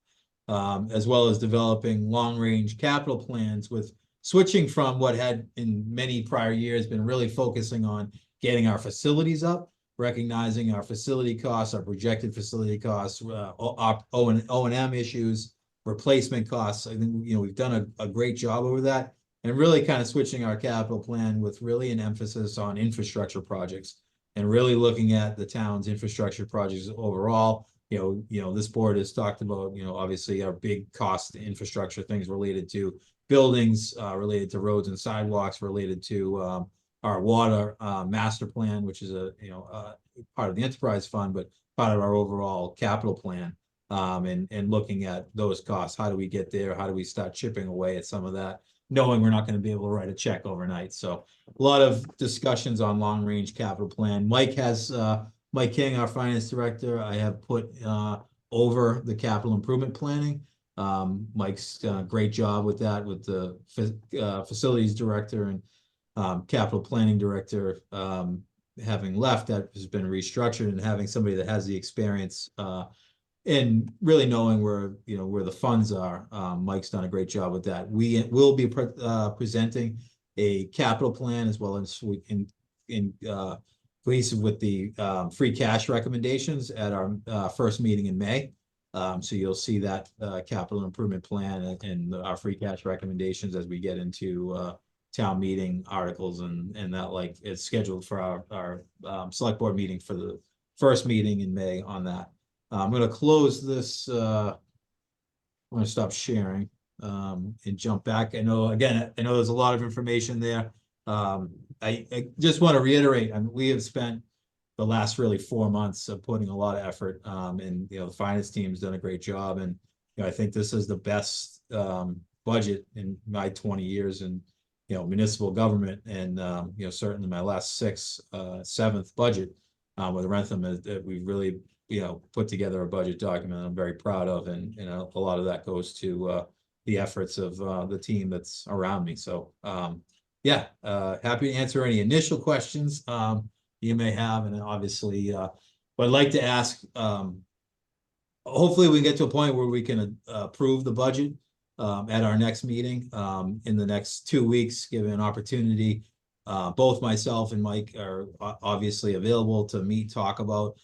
as well as developing long-range capital plans with switching from what had in many prior years been really focusing on getting our facilities up, recognizing our facility costs, our projected facility costs, O&M issues, replacement costs. I think, we've done a great job over that, and really kind of switching our capital plan with really an emphasis on infrastructure projects and really looking at the town's infrastructure projects overall. This board has talked about, obviously our big cost infrastructure things related to buildings, related to roads and sidewalks, related to our water master plan, which is part of the enterprise fund, but part of our overall capital plan. And looking at those costs, how do we get there? How do we start chipping away at some of that, knowing we're not going to be able to write a check overnight? So a lot of discussions on long range capital plan. Mike King, our finance director, I have put over the capital improvement planning. Mike's done a great job with that, with the facilities director and capital planning director having left. That has been restructured, and having somebody that has the experience and really knowing where the funds are. Mike's done a great job with that. We will be presenting a capital plan as well as in cohesive with the free cash recommendations at our first meeting in May. So you'll see that capital improvement plan and our free cash recommendations as we get into town meeting articles and that, like, it's scheduled for our select board meeting for the first meeting in May on that. I'm going to close this. I'm going to stop sharing and jump back. I know there's a lot of information there. I just want to reiterate, we have spent the last really 4 months of putting a lot of effort, and the finance team's done a great job. And I think this is the best budget in my 20 years in municipal government, and certainly my last seventh budget with Wrentham, that we've really put together a budget document I'm very proud of, and a lot of that goes to the efforts of the team that's around me. So happy to answer any initial questions you may have, and obviously what I'd like to ask, hopefully we can get to a point where we can approve the budget at our next meeting in the next 2 weeks, given an opportunity. Both myself and Mike are obviously available to meet, talk about.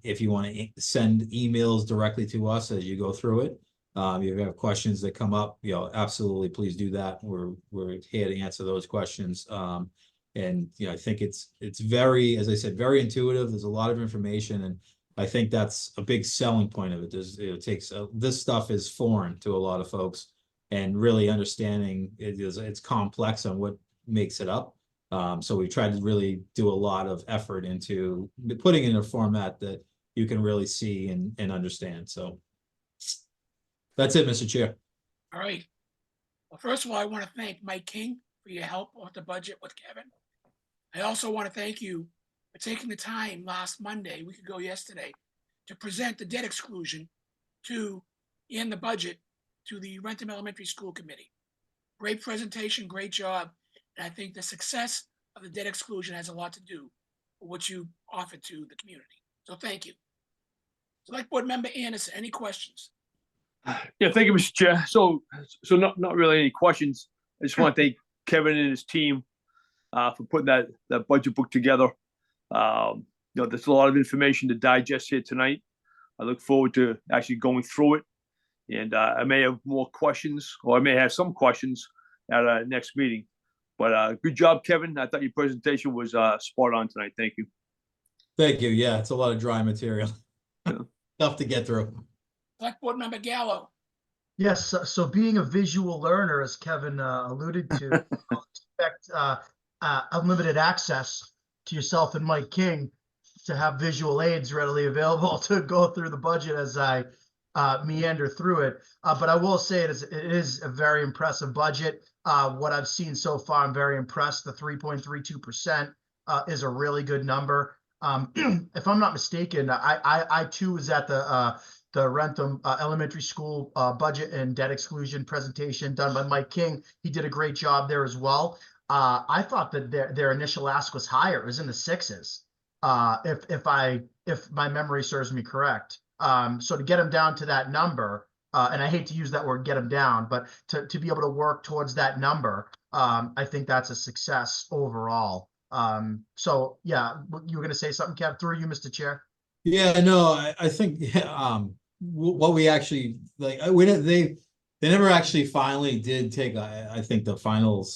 If you want to send emails directly to us as you go through it, if you have questions that come up, absolutely please do that. We're here to answer those questions. And I think it's very, as I said, very intuitive. There's a lot of information, and I think that's a big selling point of it. This stuff is foreign to a lot of folks, and really understanding it's complex on what makes it up. So we tried to really do a lot of effort into putting it in a format that you can really see and understand. So that's it, Mr. Chair. All right. Well, first of all, I want to thank Mike King for your help with the budget with Kevin. I also want to thank you for taking the time last Monday, we could go yesterday, to present the debt exclusion in the budget to the Wrentham Elementary School Committee. Great presentation, great job. And I think the success of the debt exclusion has a lot to do with what you offered to the community. So thank you. Select Board Member Anderson, any questions? Yeah, thank you, Mr. Chair. So not really any questions. I just want to thank Kevin and his team for putting that budget book together. There's a lot of information to digest here tonight. I look forward to actually going through it, and I may have more questions, or I may have some questions at our next meeting. But good job, Kevin. I thought your presentation was spot on tonight. Thank you. Thank you. Yeah, it's a lot of dry material. Tough to get through. Select Board Member Gallo. Yes, so being a visual learner, as Kevin alluded to, I'll expect unlimited access to yourself and Mike King to have visual aids readily available to go through the budget as I meander through it. But I will say it is a very impressive budget. What I've seen so far, I'm very impressed. The 3.32% is a really good number. If I'm not mistaken, I too was at the Wrentham Elementary School budget and debt exclusion presentation done by Mike King. He did a great job there as well. I thought that their initial ask was higher. It was in the sixes, if my memory serves me correct. So to get them down to that number and I hate to use that word, get them down, but to be able to work towards that number, I think that's a success overall. So yeah, you were going to say something, Kev, through you, Mr. Chair? Yeah, no, I think, what we actually, like, we didn't, they never actually finally did take, I think the final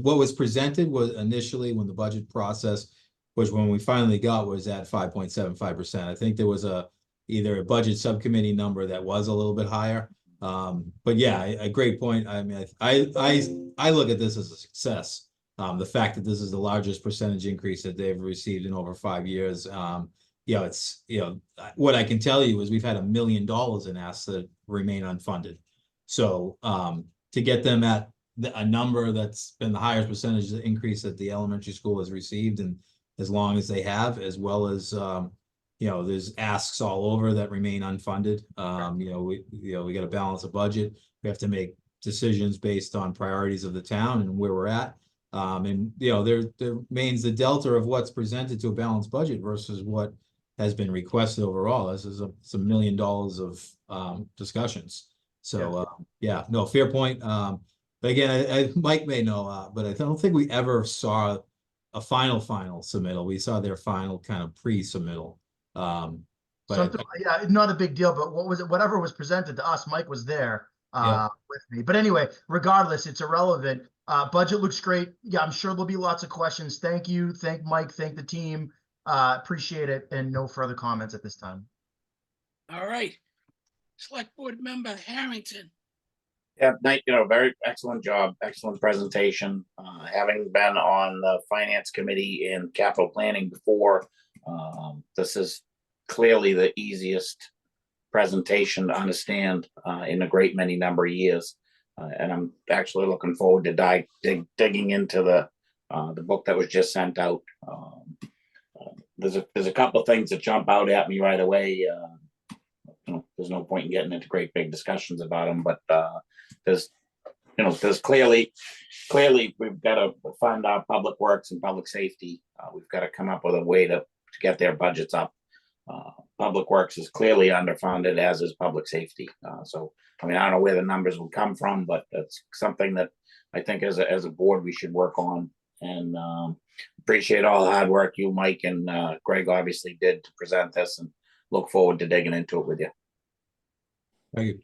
what was presented was initially when the budget process, which when we finally got was at 5.75%. I think there was either a budget subcommittee number that was a little bit higher. But yeah, a great point. I mean, I look at this as a success. The fact that this is the largest percentage increase that they've received in over 5 years. It's, what I can tell you is we've had $1 million in asks that remain unfunded. So to get them at a number that's been the highest percentage increase that the elementary school has received, and as long as they have, as well as there's asks all over that remain unfunded. We got to balance a budget. We have to make decisions based on priorities of the town and where we're at. There remains the delta of what's presented to a balanced budget versus what has been requested overall. This is $1 million of discussions. So no, fair point. But again, Mike may know, but I don't think we ever saw a final submittal. We saw their final kind of pre-submittal. Not a big deal, but what was it? Whatever was presented to us, Mike was there with me. But anyway, regardless, it's irrelevant. Budget looks great. Yeah, I'm sure there'll be lots of questions. Thank you. Thank Mike. Thank the team. Appreciate it. And no further comments at this time. All right. Select Board Member Harrington. Yeah, very excellent job, excellent presentation. Having been on the Finance Committee and Capital Planning before, this is clearly the easiest presentation to understand in a great many number of years. And I'm actually looking forward to digging into the book that was just sent out. There's a couple of things that jump out at me right away. There's no point in getting into great big discussions about them, but there's clearly we've got to fund our public works and public safety. We've got to come up with a way to get their budgets up. Public works is clearly underfunded, as is public safety. So I don't know where the numbers will come from, but that's something that I think as a board we should work on. And appreciate all the hard work you, Mike, and Greg obviously did to present this, and look forward to digging into it with you. Thank you.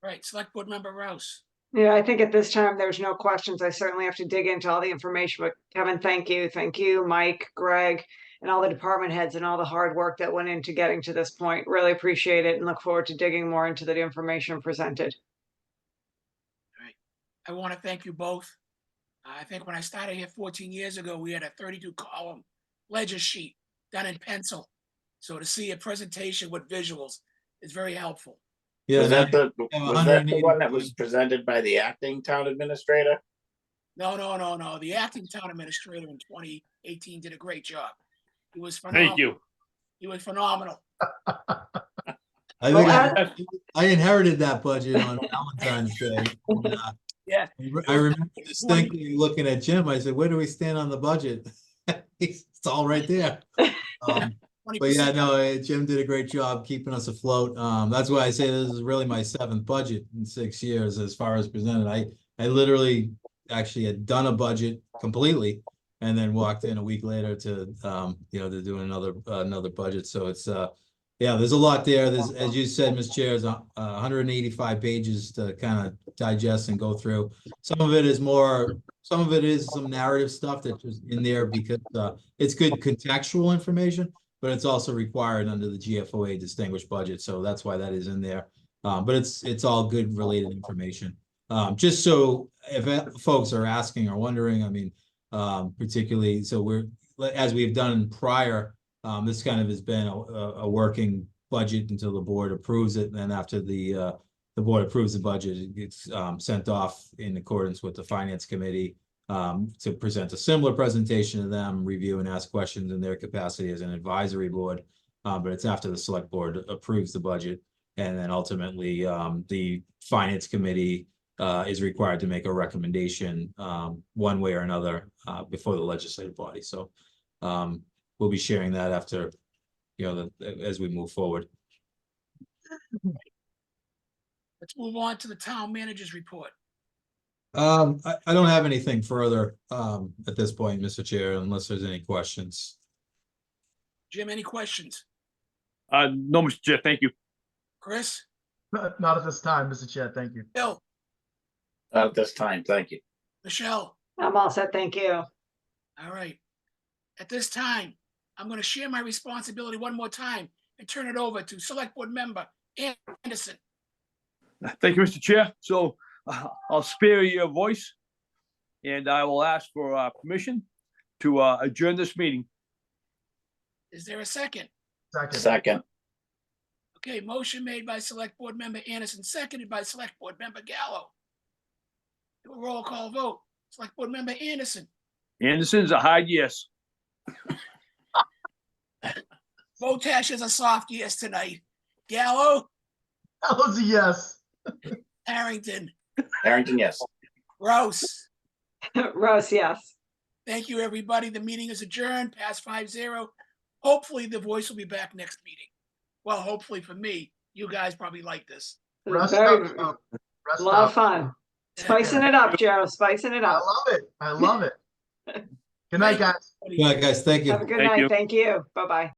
Right. Select Board Member Rouse. Yeah, I think at this time, there's no questions. I certainly have to dig into all the information, but Kevin, thank you. Thank you, Mike, Greg, and all the department heads and all the hard work that went into getting to this point. Really appreciate it and look forward to digging more into the information presented. All right. I want to thank you both. I think when I started here 14 years ago, we had a 32-column ledger sheet done in pencil. So to see a presentation with visuals is very helpful. Yeah, was that the 180 one that was presented by the acting town administrator? No. The acting town administrator in 2018 did a great job. He was phenomenal. Thank you. He was phenomenal. I think I inherited that budget on Valentine's Day. Yeah. I remember distinctly looking at Jim. I said, "Where do we stand on the budget?" It's all right there. But yeah, no, Jim did a great job keeping us afloat. That's why I say this is really my 7th budget in 6 years as far as presented. I literally actually had done a budget completely and then walked in a week later to to do another budget. So it's there's a lot there. There's, as you said, Ms. Chair, 185 pages to kind of digest and go through. Some of it is some narrative stuff that's just in there because it's good contextual information, but it's also required under the GFOA distinguished budget. So that's why that is in there. But it's all good related information. Just so if folks are asking or wondering, particularly, so as we've done prior, this kind of has been a working budget until the board approves it. And then after the board approves the budget, it gets sent off in accordance with the Finance Committee to present a similar presentation to them, review and ask questions in their capacity as an advisory board. But it's after the select board approves the budget. And then ultimately, the Finance Committee is required to make a recommendation one way or another before the legislative body. So we'll be sharing that after, as we move forward. Let's move on to the town manager's report. I don't have anything further, at this point, Mr. Chair, unless there's any questions. Jim, any questions? No, Mr. Chair, thank you. Chris? Not at this time, Mr. Chair. Thank you. Bill? Not at this time, thank you. Michelle? I'm all set, thank you. All right. At this time, I'm going to share my responsibility one more time and turn it over to Select Board Member Anderson. Thank you, Mr. Chair. So I'll spare your voice and I will ask for permission to adjourn this meeting. Is there a second? Second. Second, Okay, motion made by Select Board Member Anderson, seconded by Select Board Member Gallo. Do a roll call vote. Select Board Member Anderson, Anderson's a hard yes. Votash is a soft yes tonight. Gallo, That was a yes. Harrington, Harrington, yes. Rouse. Rose, yes. Thank you, everybody. The meeting is adjourned, past 5-0. Hopefully, the voice will be back next meeting. Well, hopefully for me, you guys probably like this. Rest Very, up, Joe. Rest a lot of up. fun. Spicing it up, Joe, spicing it I up. love it. I love it. Good night, guys. Good night, guys. Thank you. Have a good Thank night. you. Thank you. Bye-bye.